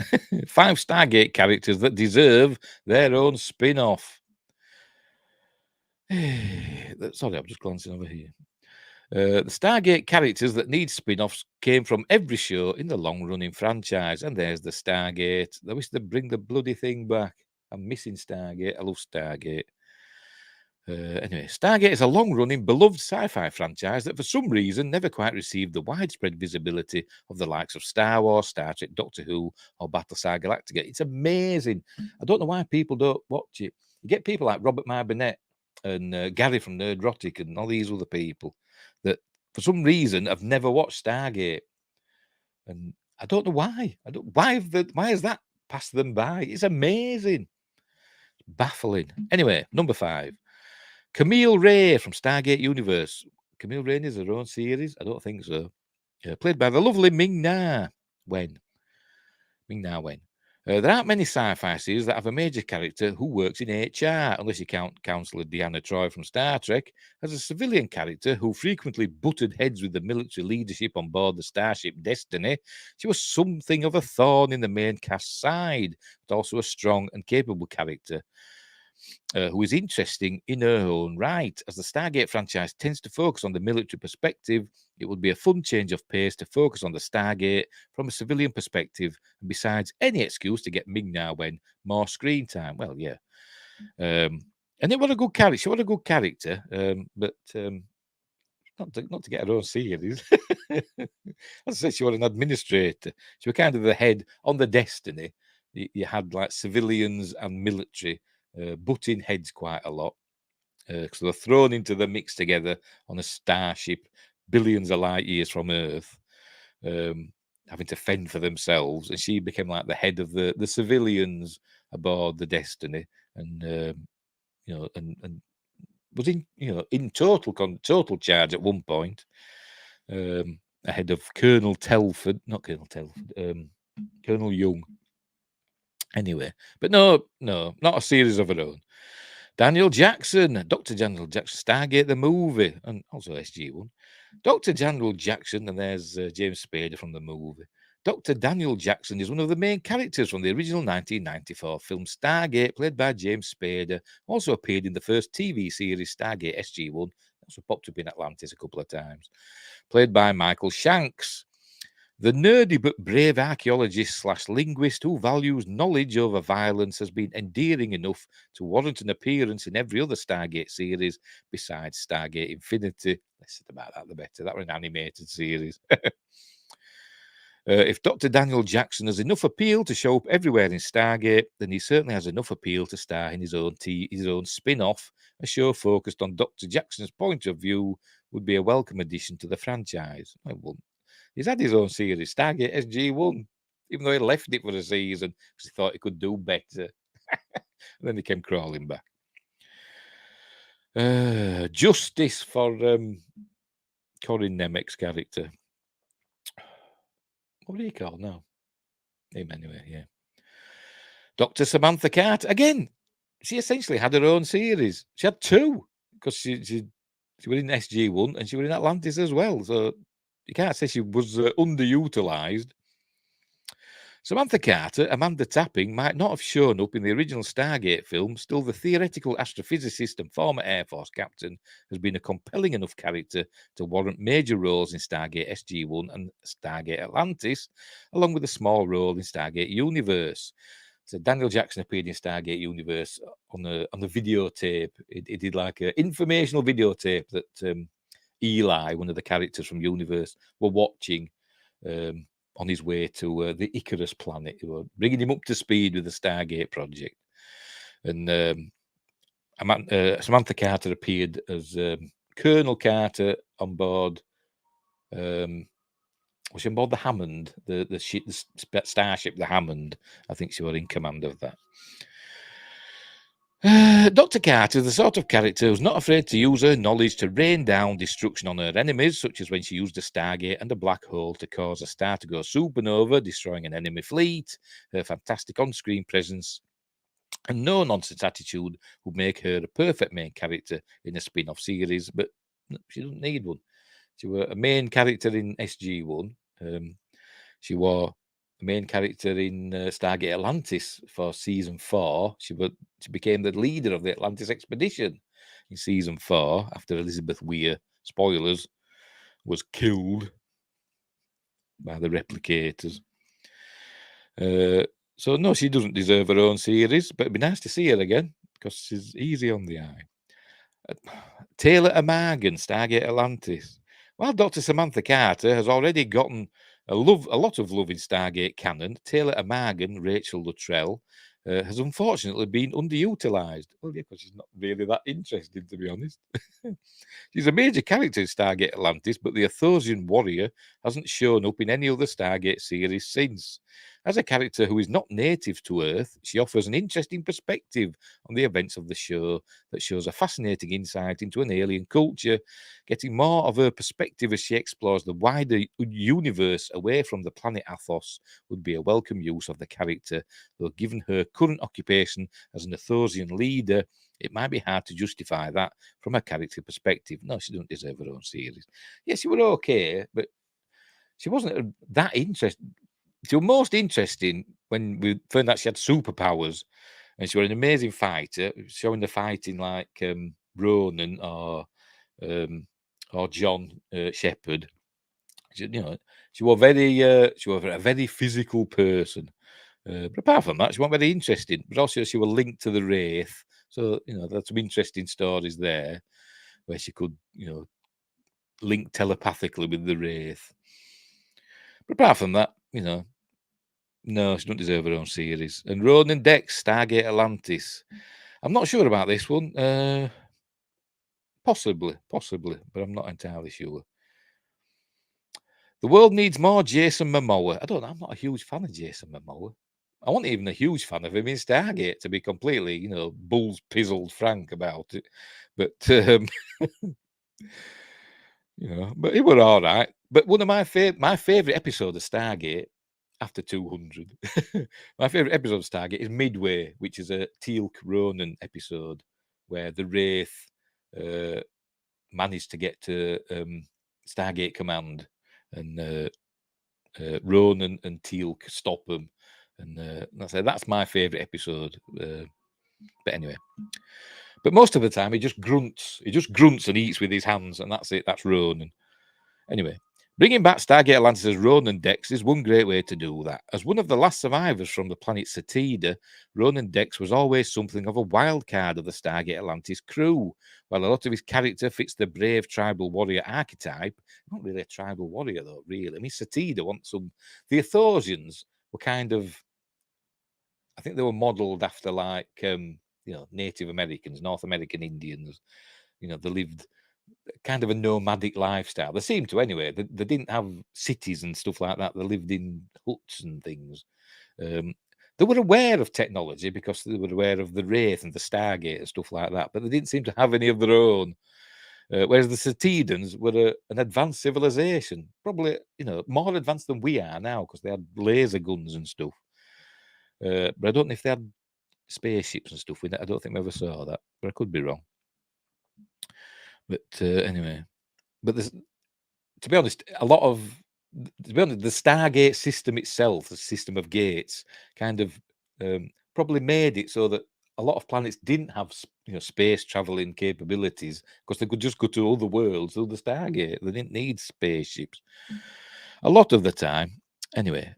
5 Stargate characters that deserve their own spin-off. Sorry, I'm just glancing over here. The Stargate characters that need spin-offs came from every show in the long-running franchise. And there's the Stargate. I wish they'd bring the bloody thing back. I'm missing Stargate. I love Stargate. Anyway, Stargate is a long-running, beloved sci-fi franchise that for some reason never quite received the widespread visibility of the likes of Star Wars, Star Trek, Doctor Who, or Battlestar Galactica. It's amazing. I don't know why people don't watch it. You get people like Robert Marbinet and Gary from Nerdrotic and all these other people that for some reason have never watched Stargate, and I don't know why. Why has that passed them by? It's amazing, baffling. Anyway, number 5, Camille Ray from Stargate Universe. Camille Rainey's her own series? I don't think so. Played by the lovely Ming-Na Wen. Ming-Na Wen. There aren't many sci-fi series that have a major character who works in HR, unless you count Councillor Deanna Troi from Star Trek, as a civilian character who frequently butted heads with the military leadership on board the starship Destiny. She was something of a thorn in the main cast's side, but also a strong and capable character. Who is interesting in her own right. As the Stargate franchise tends to focus on the military perspective, it would be a fun change of pace to focus on the Stargate from a civilian perspective, and besides, any excuse to get Ming-Na Wen more screen time. Well, yeah. And it was a good character. She was a good character, but not to get her own series. As I said, she was an administrator. She was kind of the head on the Destiny. You had like civilians and military butting heads quite a lot. So they're thrown into the mix together on a starship billions of light years from Earth, having to fend for themselves. And she became like the head of the civilians aboard the Destiny, and and was in total charge at one point, ahead of Colonel Telford, not Colonel Telford, Colonel Young. Anyway, but no, not a series of her own. Daniel Jackson, Dr. Daniel Jackson, Stargate the movie, and also SG-1. Dr. Daniel Jackson, and there's James Spader from the movie. Dr. Daniel Jackson is one of the main characters from the original 1994 film Stargate, played by James Spader. Also appeared in the first TV series Stargate SG-1. Also popped up in Atlantis a couple of times. Played by Michael Shanks. The nerdy but brave archaeologist / linguist who values knowledge over violence has been endearing enough to warrant an appearance in every other Stargate series besides Stargate Infinity. Less about that, the better. That was an animated series. If Dr. Daniel Jackson has enough appeal to show up everywhere in Stargate, then he certainly has enough appeal to star in his own spin-off. A show focused on Dr. Jackson's point of view would be a welcome addition to the franchise. I wouldn't. He's had his own series, Stargate SG-1, even though he left it for a season because he thought he could do better. And then he came crawling back. Justice for Corin Nemec's character. What do you call now? Him anyway, yeah. Dr. Samantha Carter. Again, she essentially had her own series. She had two because she was in SG-1 and she was in Atlantis as well. So you can't say she was underutilized. Samantha Carter, Amanda Tapping, might not have shown up in the original Stargate film. Still, the theoretical astrophysicist and former Air Force captain has been a compelling enough character to warrant major roles in Stargate SG-1 and Stargate Atlantis, along with a small role in Stargate Universe. So Daniel Jackson appeared in Stargate Universe on the videotape. It did like an informational videotape that Eli, one of the characters from Universe, were watching on his way to the Icarus planet. They were bringing him up to speed with the Stargate project. And Samantha Carter appeared as Colonel Carter on board. Was she on board the Hammond, the ship, the starship, the Hammond? I think she was in command of that. Dr. Carter is the sort of character who's not afraid to use her knowledge to rain down destruction on her enemies, such as when she used a Stargate and a black hole to cause a star to go supernova, destroying an enemy fleet. Her fantastic on-screen presence and no-nonsense attitude would make her a perfect main character in a spin-off series, but she doesn't need one. She was a main character in SG-1. She was a main character in Stargate Atlantis for season 4. She became the leader of the Atlantis expedition in season 4 after Elizabeth Weir, spoilers, was killed by the replicators. So no, she doesn't deserve her own series, but it'd be nice to see her again because she's easy on the eye. Taylor Amagan, Stargate Atlantis. While Dr. Samantha Carter has already gotten a lot of love in Stargate canon, Taylor Amagan, Rachel Luttrell, has unfortunately been underutilized. Well, yeah, because she's not really that interesting, to be honest. She's a major character in Stargate Atlantis, but the Athosian warrior hasn't shown up in any other Stargate series since. As a character who is not native to Earth, she offers an interesting perspective on the events of the show that shows a fascinating insight into an alien culture. Getting more of her perspective as she explores the wider universe away from the planet Athos would be a welcome use of the character, though given her current occupation as an Athosian leader, it might be hard to justify that from a character perspective. No, she doesn't deserve her own series. Yes, she were okay, but she wasn't that interesting. She was most interesting when we found out she had superpowers, and she was an amazing fighter, showing the fighting like Ronan or John Shepherd. She, she was a very physical person. But apart from that, she wasn't very interesting. But also, she was linked to the Wraith, so there's some interesting stories there where she could link telepathically with the Wraith. But apart from that, no, she don't deserve her own series. And Ronan Dex, Stargate Atlantis. I'm not sure about this one. Possibly, but I'm not entirely sure. The world needs more Jason Momoa. I don't know. I'm not a huge fan of Jason Momoa. I wasn't even a huge fan of him in Stargate, to be completely, bulls pizzled frank about it. But but it were all right. But one of my favorite episode of Stargate after 200, my favorite episode of Stargate is Midway, which is a Teal'c Ronan episode where the Wraith managed to get to Stargate Command, and Ronan and Teal'c stop them, and that's my favorite episode. But anyway, but most of the time he just grunts. He just grunts and eats with his hands, and that's it. That's Ronan. Anyway, bringing back Stargate Atlantis as Ronan Dex is one great way to do that. As one of the last survivors from the planet Satida, Ronan Dex was always something of a wild card of the Stargate Atlantis crew. While a lot of his character fits the brave tribal warrior archetype, not really a tribal warrior though, really. I mean, Satida wants some. The Athosians were kind of, I think they were modelled after like, Native Americans, North American Indians. They lived kind of a nomadic lifestyle. They seemed to anyway. They didn't have cities and stuff like that. They lived in huts and things. They were aware of technology because they were aware of the Wraith and the Stargate and stuff like that, but they didn't seem to have any of their own. Whereas the Satidans were an advanced civilization, probably more advanced than we are now because they had laser guns and stuff. But I don't know if they had spaceships and stuff with it. I don't think we ever saw that, but I could be wrong. But anyway, but to be honest, the Stargate system itself, the system of gates, kind of probably made it so that a lot of planets didn't have space traveling capabilities because they could just go to other worlds through the Stargate. They didn't need spaceships a lot of the time. Anyway,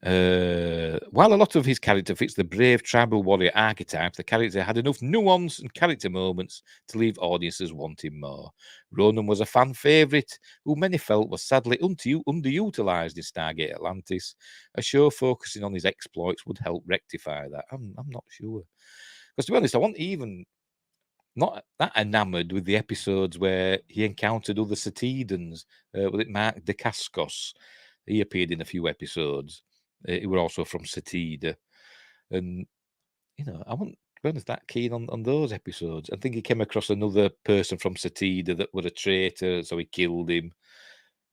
while a lot of his character fits the brave tribal warrior archetype, the character had enough nuance and character moments to leave audiences wanting more. Ronan was a fan favourite, who many felt was sadly underutilised in Stargate Atlantis. A show focusing on his exploits would help rectify that. I'm not sure. Because to be honest, I wasn't even not that enamoured with the episodes where he encountered other Satidans. Was it Mark Dacascos? He appeared in a few episodes. He were also from Satida. And, I wasn't, to be honest, that keen on those episodes. I think he came across another person from Satida that were a traitor, so he killed him.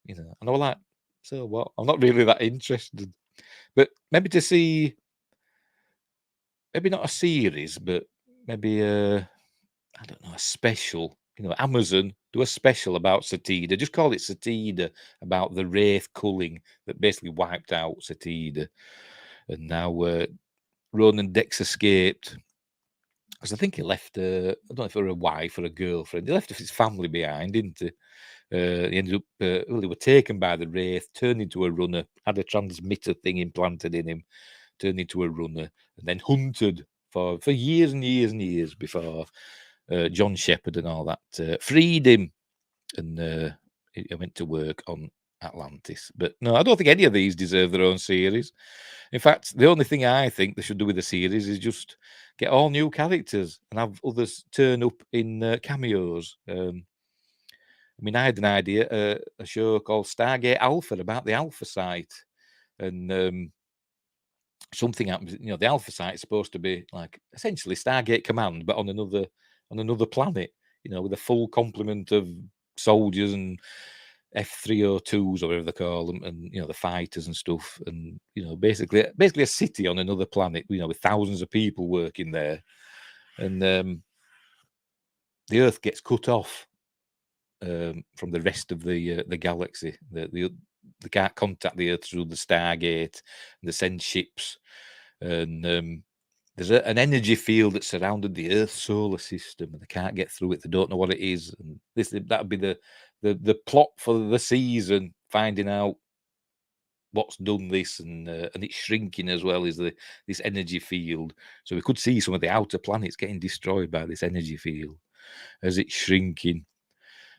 And I was like, so what? I'm not really that interested. But maybe to see, maybe not a series, but maybe I don't know, a special. Amazon do a special about Satida. Just call it Satida, about the Wraith culling that basically wiped out Satida. And now Ronan Dex escaped. Because I think he left, I don't know if it were a wife or a girlfriend. He left his family behind, didn't he? He ended up, they were taken by the Wraith, turned into a runner, had a transmitter thing implanted in him, turned into a runner, and then hunted for years and years and years before John Shepherd and all that freed him, and he went to work on Atlantis. But no, I don't think any of these deserve their own series. In fact, the only thing I think they should do with the series is just get all new characters and have others turn up in cameos. I mean, I had an idea, a show called Stargate Alpha about the Alpha site, and something happens. The Alpha site is supposed to be like essentially Stargate Command, but on another planet. With a full complement of soldiers and F-302s or whatever they call them, and the fighters and stuff, and basically a city on another planet. With thousands of people working there, and the Earth gets cut off from the rest of the galaxy. They can't contact the Earth through the Stargate. And they send ships, and there's an energy field that surrounded the Earth's solar system, and they can't get through it. They don't know what it is, and that would be the plot for the season. Finding out what's done this, and it's shrinking as well as this energy field. So we could see some of the outer planets getting destroyed by this energy field as it's shrinking.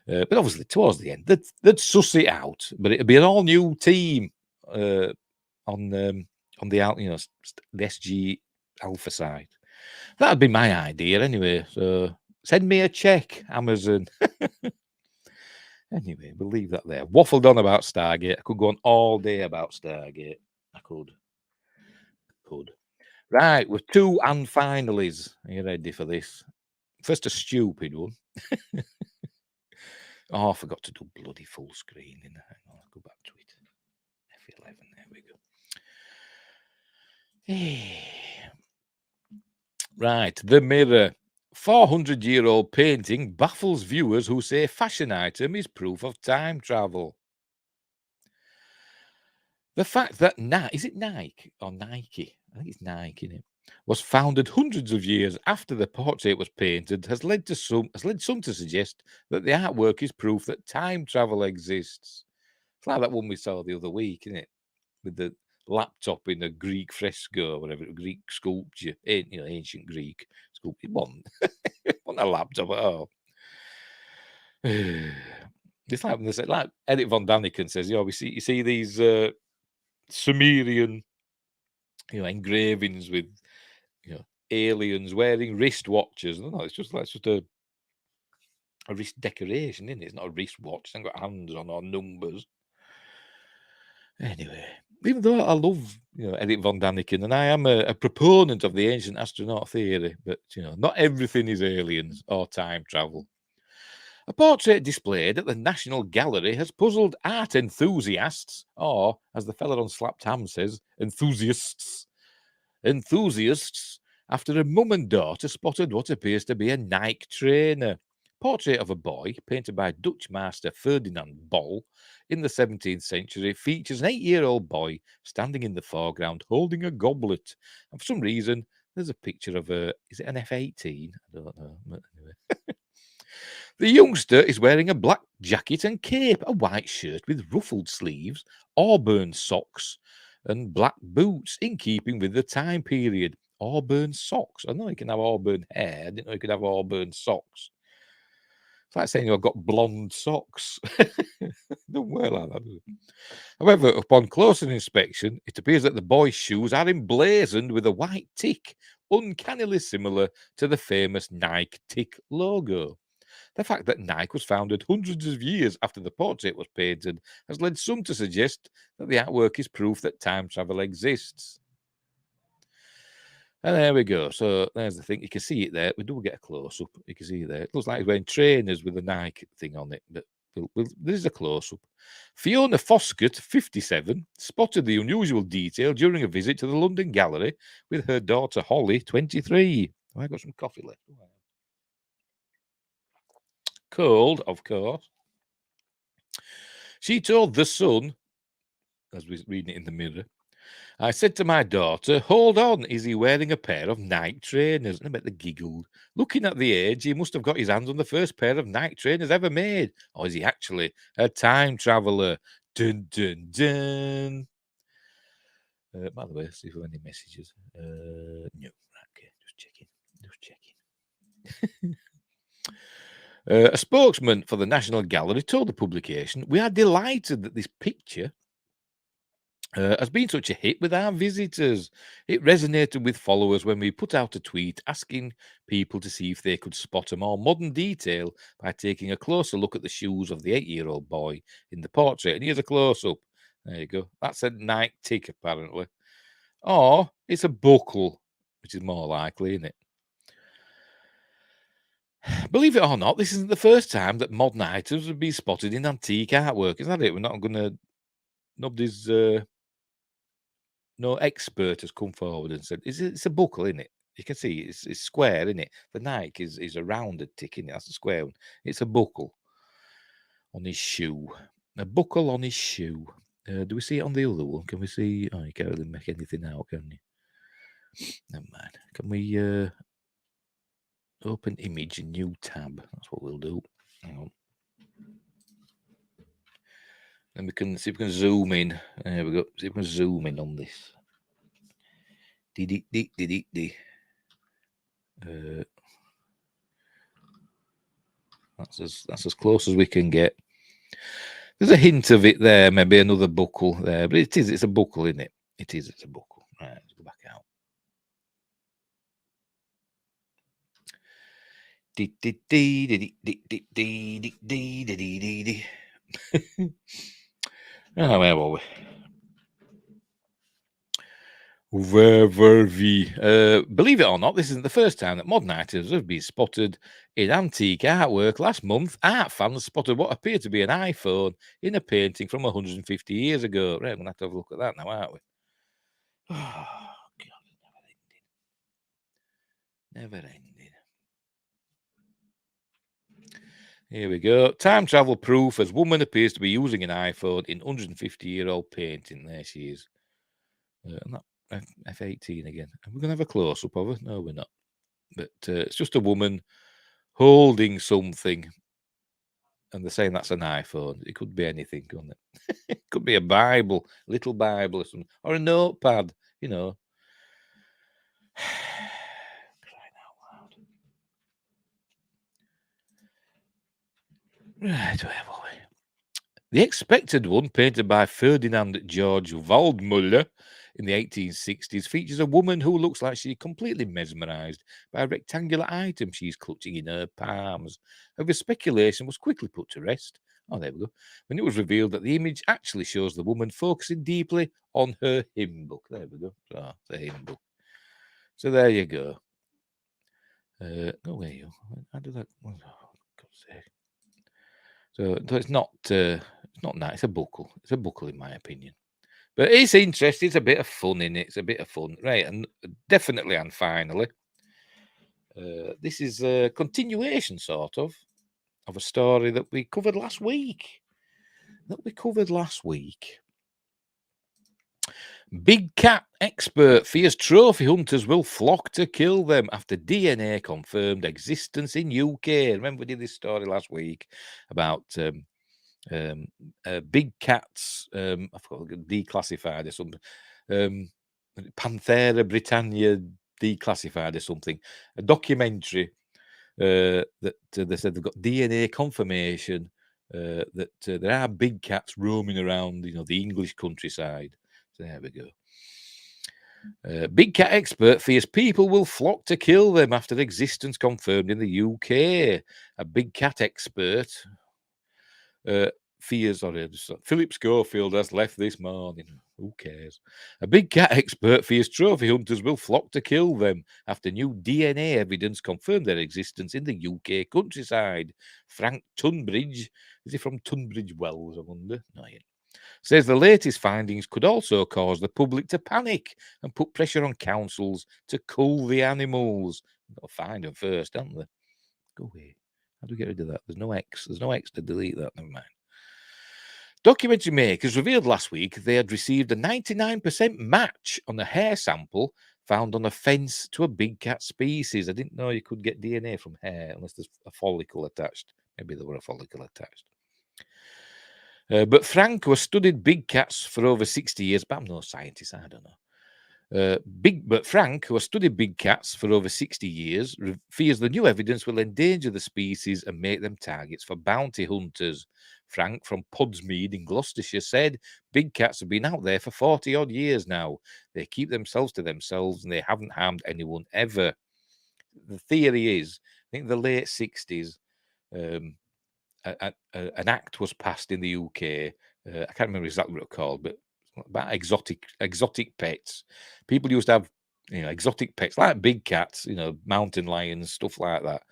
But obviously, towards the end, they'd suss it out. But it'd be an all new team on the the SG Alpha side. That'd be my idea anyway. So send me a check, Amazon. Anyway, we'll leave that there. Waffled on about Stargate. I could go on all day about Stargate. I could. Right, with 2 and finalies. Are you ready for this? First, a stupid one. Oh, I forgot to do bloody full screen. Hang on, I'll go back to it. F11, there we go. Right, The Mirror. 400-year-old painting baffles viewers who say fashion item is proof of time travel. The fact that is it Nike or Nike? I think it's Nike, isn't it? Was founded hundreds of years after the portrait was painted has led some to suggest that the artwork is proof that time travel exists. It's like that one we saw the other week, isn't it? With the laptop in a Greek fresco or whatever, Greek sculpture, ancient Greek sculpture. It wasn't a laptop at all. It's like when they say, like Eric von Daniken says, you see these Sumerian, engravings with, aliens wearing wristwatches. No, it's just a wrist decoration, isn't it? It's not a wristwatch. It's not got hands on or numbers. Anyway, even though I love, Eric von Daniken, and I am a proponent of the ancient astronaut theory, but, not everything is aliens or time travel. A portrait displayed at the National Gallery has puzzled art enthusiasts, or, as the fella on Slapped Ham says, enthusiasts, after a mum and daughter spotted what appears to be a Nike trainer. Portrait of a boy, painted by Dutch master Ferdinand Bol in the 17th century, features an 8-year-old boy standing in the foreground holding a goblet. And for some reason, there's a picture of is it an F-18? I don't know. But anyway. The youngster is wearing a black jacket and cape, a white shirt with ruffled sleeves, auburn socks, and black boots, in keeping with the time period. Auburn socks. I know you can have auburn hair. I didn't know you could have auburn socks. It's like saying I've got blonde socks. Don't wear like that, does it? However, upon closer inspection, it appears that the boy's shoes are emblazoned with a white tick, uncannily similar to the famous Nike tick logo. The fact that Nike was founded hundreds of years after the portrait was painted has led some to suggest that the artwork is proof that time travel exists. And there we go. So there's the thing. You can see it there. We do get a close-up. You can see it there. It looks like he's wearing trainers with a Nike thing on it. But this is a close-up. Fiona Foskett, 57, spotted the unusual detail during a visit to the London Gallery with her daughter Holly, 23. Oh, I got some coffee left. Cold, of course. She told The Sun, as we're reading it in the Mirror, I said to my daughter, hold on, is he wearing a pair of Nike trainers? And I bet they giggled. Looking at the age, he must have got his hands on the first pair of Nike trainers ever made. Or is he actually a time traveller? Dun, dun, dun. By the way, see if we have any messages. No. Okay, just checking. A spokesman for the National Gallery told the publication, we are delighted that this picture has been such a hit with our visitors. It resonated with followers when we put out a tweet asking people to see if they could spot a more modern detail by taking a closer look at the shoes of the 8-year-old boy in the portrait. And here's a close-up. There you go. That's a Nike tick, apparently. Or It's a buckle, which is more likely, isn't it? Believe it or not, this isn't the first time that modern items have been spotted in antique artwork. Is that it? We're not going to. Nobody's. No expert has come forward and said it's a buckle, isn't it? You can see it's square, isn't it? The Nike is a rounded tick, isn't it? That's a square one. It's a buckle on his shoe. A buckle on his shoe. Do we see it on the other one? Can we see? Oh, you can't really make anything out, can you? Never mind. Can we open image, new tab? That's what we'll do. Hang on. Then we can see if we can zoom in. There we go. See if we can zoom in on this. That's as close as we can get. There's a hint of it there, maybe another buckle there, but it's a buckle, isn't it? It's a buckle. Right, let's go back out. Oh, where were we? Where were we? Believe it or not, this isn't the first time that modern items have been spotted in antique artwork. Last month, art fans spotted what appeared to be an iPhone in a painting from 150 years ago. Right, we're going to have to have a look at that now, aren't we? Oh, God, never ending. Here we go. Time travel proof as woman appears to be using an iPhone in 150-year-old painting. There she is. F18 again. Are we going to have a close-up of her? No, we're not. But it's just a woman holding something. And they're saying that's an iPhone. It could be anything, couldn't it? It could be a Bible, little Bible or something. Or a notepad, you know. Crying out loud. Right, where were we? The expected one, painted by Ferdinand George Waldmüller in the 1860s, features a woman who looks like she's completely mesmerized by a rectangular item she's clutching in her palms. However, speculation was quickly put to rest. Oh, there we go. When it was revealed that the image actually shows the woman focusing deeply on her hymn book. There we go. Oh, the hymn book. So there you go. Go away, you. How do that? Oh, God's sake. So it's not nice. It's a buckle. It's a buckle, in my opinion. But it's interesting. It's a bit of fun in it. It's a bit of fun, right? And definitely, and finally, this is a continuation, sort of a story that we covered last week. Big cat expert fears trophy hunters will flock to kill them after DNA confirmed existence in UK. Remember we did this story last week about big cats. I forgot, declassified or something. Panthera Britannia declassified or something. A documentary that they said they've got DNA confirmation that there are big cats roaming around, the English countryside. So there we go. Big cat expert fears people will flock to kill them after existence confirmed in the UK. A big cat expert fears, Philip Schofield has left this morning. Who cares? A big cat expert fears trophy hunters will flock to kill them after new DNA evidence confirmed their existence in the UK countryside. Frank Tunbridge, is he from Tunbridge Wells, I wonder? No, he says the latest findings could also cause the public to panic and put pressure on councils to cull the animals. Got to find them first, haven't they? Go away. How do we get rid of that? There's no X. There's no X to delete that. Never mind. Documentary makers revealed last week they had received a 99% match on a hair sample found on a fence to a big cat species. I didn't know you could get DNA from hair unless there's a follicle attached. Maybe there were a follicle attached. But Frank, who has studied big cats for over 60 years, but I'm no scientist, I don't know. But Frank, who has studied big cats for over 60 years, fears the new evidence will endanger the species and make them targets for bounty hunters. Frank from Pudsmead in Gloucestershire said, big cats have been out there for 40 odd years now. They keep themselves to themselves and they haven't harmed anyone ever. The theory is, I think the late 60s, an act was passed in the UK. I can't remember exactly what it was called, but about exotic pets. People used to have exotic pets like big cats, mountain lions, stuff like that.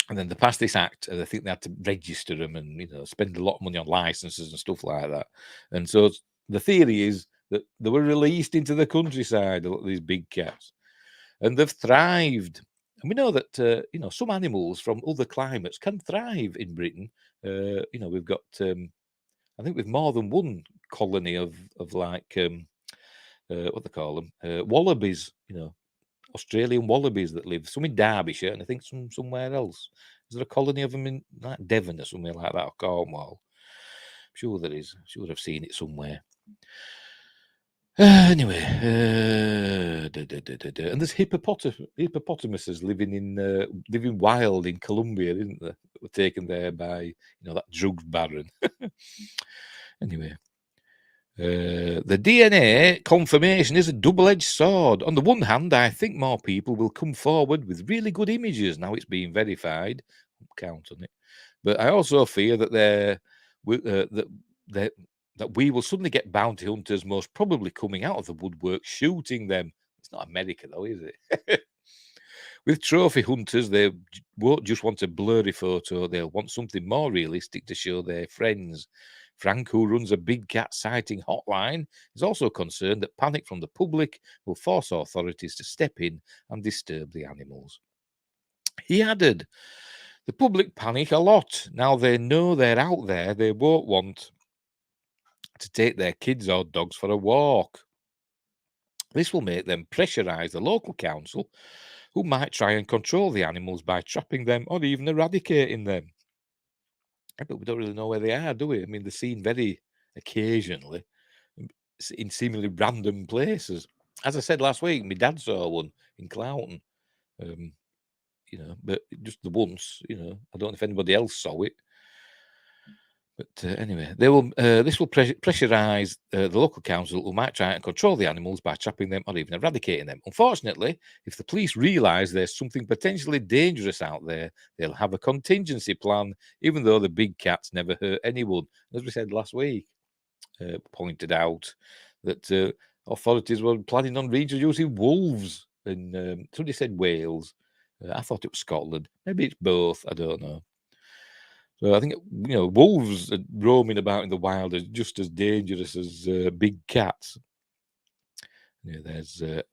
And then they passed this act, and I think they had to register them and spend a lot of money on licenses and stuff like that. And so the theory is that they were released into the countryside, these big cats, and they've thrived. And we know that some animals from other climates can thrive in Britain. We've got I think with more than one colony of like what they call them, wallabies. Australian wallabies that live some in Derbyshire and I think some somewhere else. Is there a colony of them in like Devon or somewhere like that, or Cornwall? I'm sure there is. I'm sure I've seen it somewhere. Anyway, and there's hippopotamuses living wild in Colombia, isn't there? Were taken there by that drug baron. Anyway. The DNA confirmation is a double-edged sword. On the one hand, I think more people will come forward with really good images now it's being verified. Count on it. But I also fear that that we will suddenly get bounty hunters, most probably coming out of the woodwork, shooting them. It's not America, though, is it? With trophy hunters, they won't just want a blurry photo. They'll want something more realistic to show their friends. Frank, who runs a big cat sighting hotline, is also concerned that panic from the public will force authorities to step in and disturb the animals. He added, the public panic a lot. Now they know they're out there, they won't want to take their kids or dogs for a walk. This will make them pressurise the local council, who might try and control the animals by trapping them or even eradicating them. But we don't really know where they are, do we? I mean, they're seen very occasionally in seemingly random places. As I said last week, my dad saw one in Cloughton, but just the once, I don't know if anybody else saw it. But anyway, this will pressurise the local council, who might try and control the animals by trapping them or even eradicating them. Unfortunately, if the police realise there's something potentially dangerous out there, they'll have a contingency plan, even though the big cats never hurt anyone. As we said last week, pointed out that authorities were planning on reintroducing wolves. And somebody said Wales. I thought it was Scotland. Maybe it's both. I don't know. So I think wolves roaming about in the wild are just as dangerous as big cats. There's an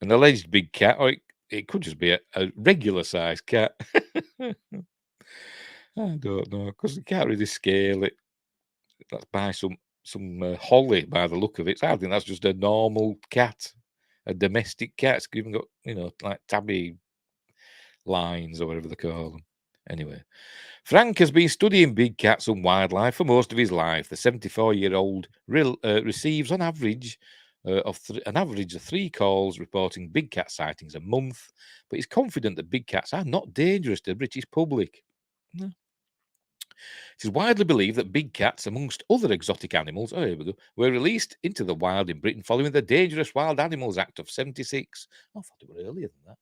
alleged big cat, or it could just be a regular sized cat. I don't know, because you can't really scale it. That's by some holly by the look of it. So I think that's just a normal cat, a domestic cat. It's even got like tabby lines or whatever they call them. Anyway, Frank has been studying big cats and wildlife for most of his life. The 74-year-old receives on average of 3 calls reporting big cat sightings a month, but he's confident that big cats are not dangerous to the British public. No. It is widely believed that big cats, amongst other exotic animals, were released into the wild in Britain following the Dangerous Wild Animals Act of 76. I thought it was earlier than that.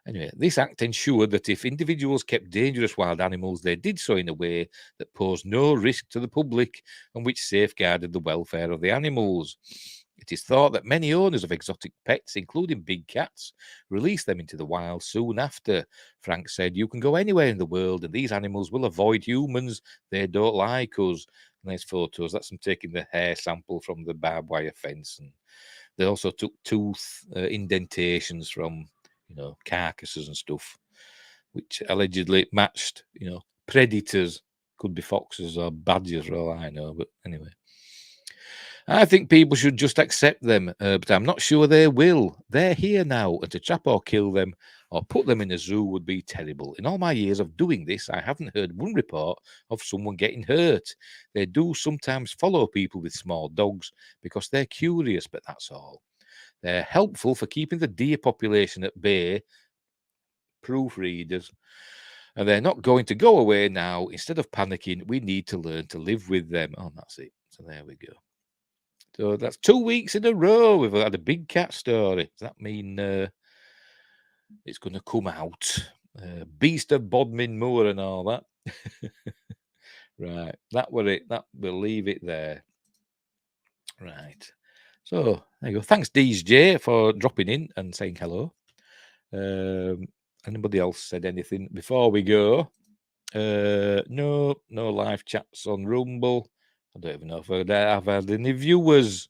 Anyway, this act ensured that if individuals kept dangerous wild animals, they did so in a way that posed no risk to the public and which safeguarded the welfare of the animals. It is thought that many owners of exotic pets, including big cats, released them into the wild soon after. Frank said, you can go anywhere in the world and these animals will avoid humans. They don't like us. And there's photos. That's them taking the hair sample from the barbed wire fence. And they also took tooth indentations from carcasses and stuff, which allegedly matched, predators. Could be foxes or badgers, for all I know. But anyway, I think people should just accept them, but I'm not sure they will. They're here now, and to trap or kill them or put them in a zoo would be terrible. In all my years of doing this, I haven't heard one report of someone getting hurt. They do sometimes follow people with small dogs because they're curious, but that's all. They're helpful for keeping the deer population at bay, proofreaders, and they're not going to go away now. Instead of panicking, we need to learn to live with them. Oh, that's it. So there we go. So that's 2 weeks in a row we've had a big cat story. Does that mean it's going to come out? Beast of Bodmin Moor and all that. Right, that were it. We'll leave it there. Right. So there you go. Thanks, DJ, for dropping in and saying hello. Anybody else said anything before we go? No live chats on Rumble. I don't even know if I've had any viewers.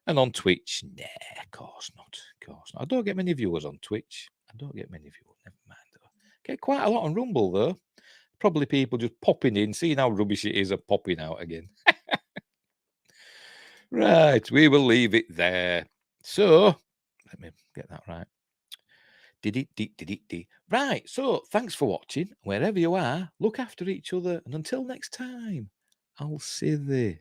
And on Twitch, nah, of course not. Of course not. I don't get many viewers on Twitch. I don't get many viewers. Never mind though. Get quite a lot on Rumble though. Probably people just popping in, seeing how rubbish it is, and popping out again. Right, we will leave it there. So let me get that right. Right, so thanks for watching. Wherever you are, look after each other, and until next time, I'll see thee.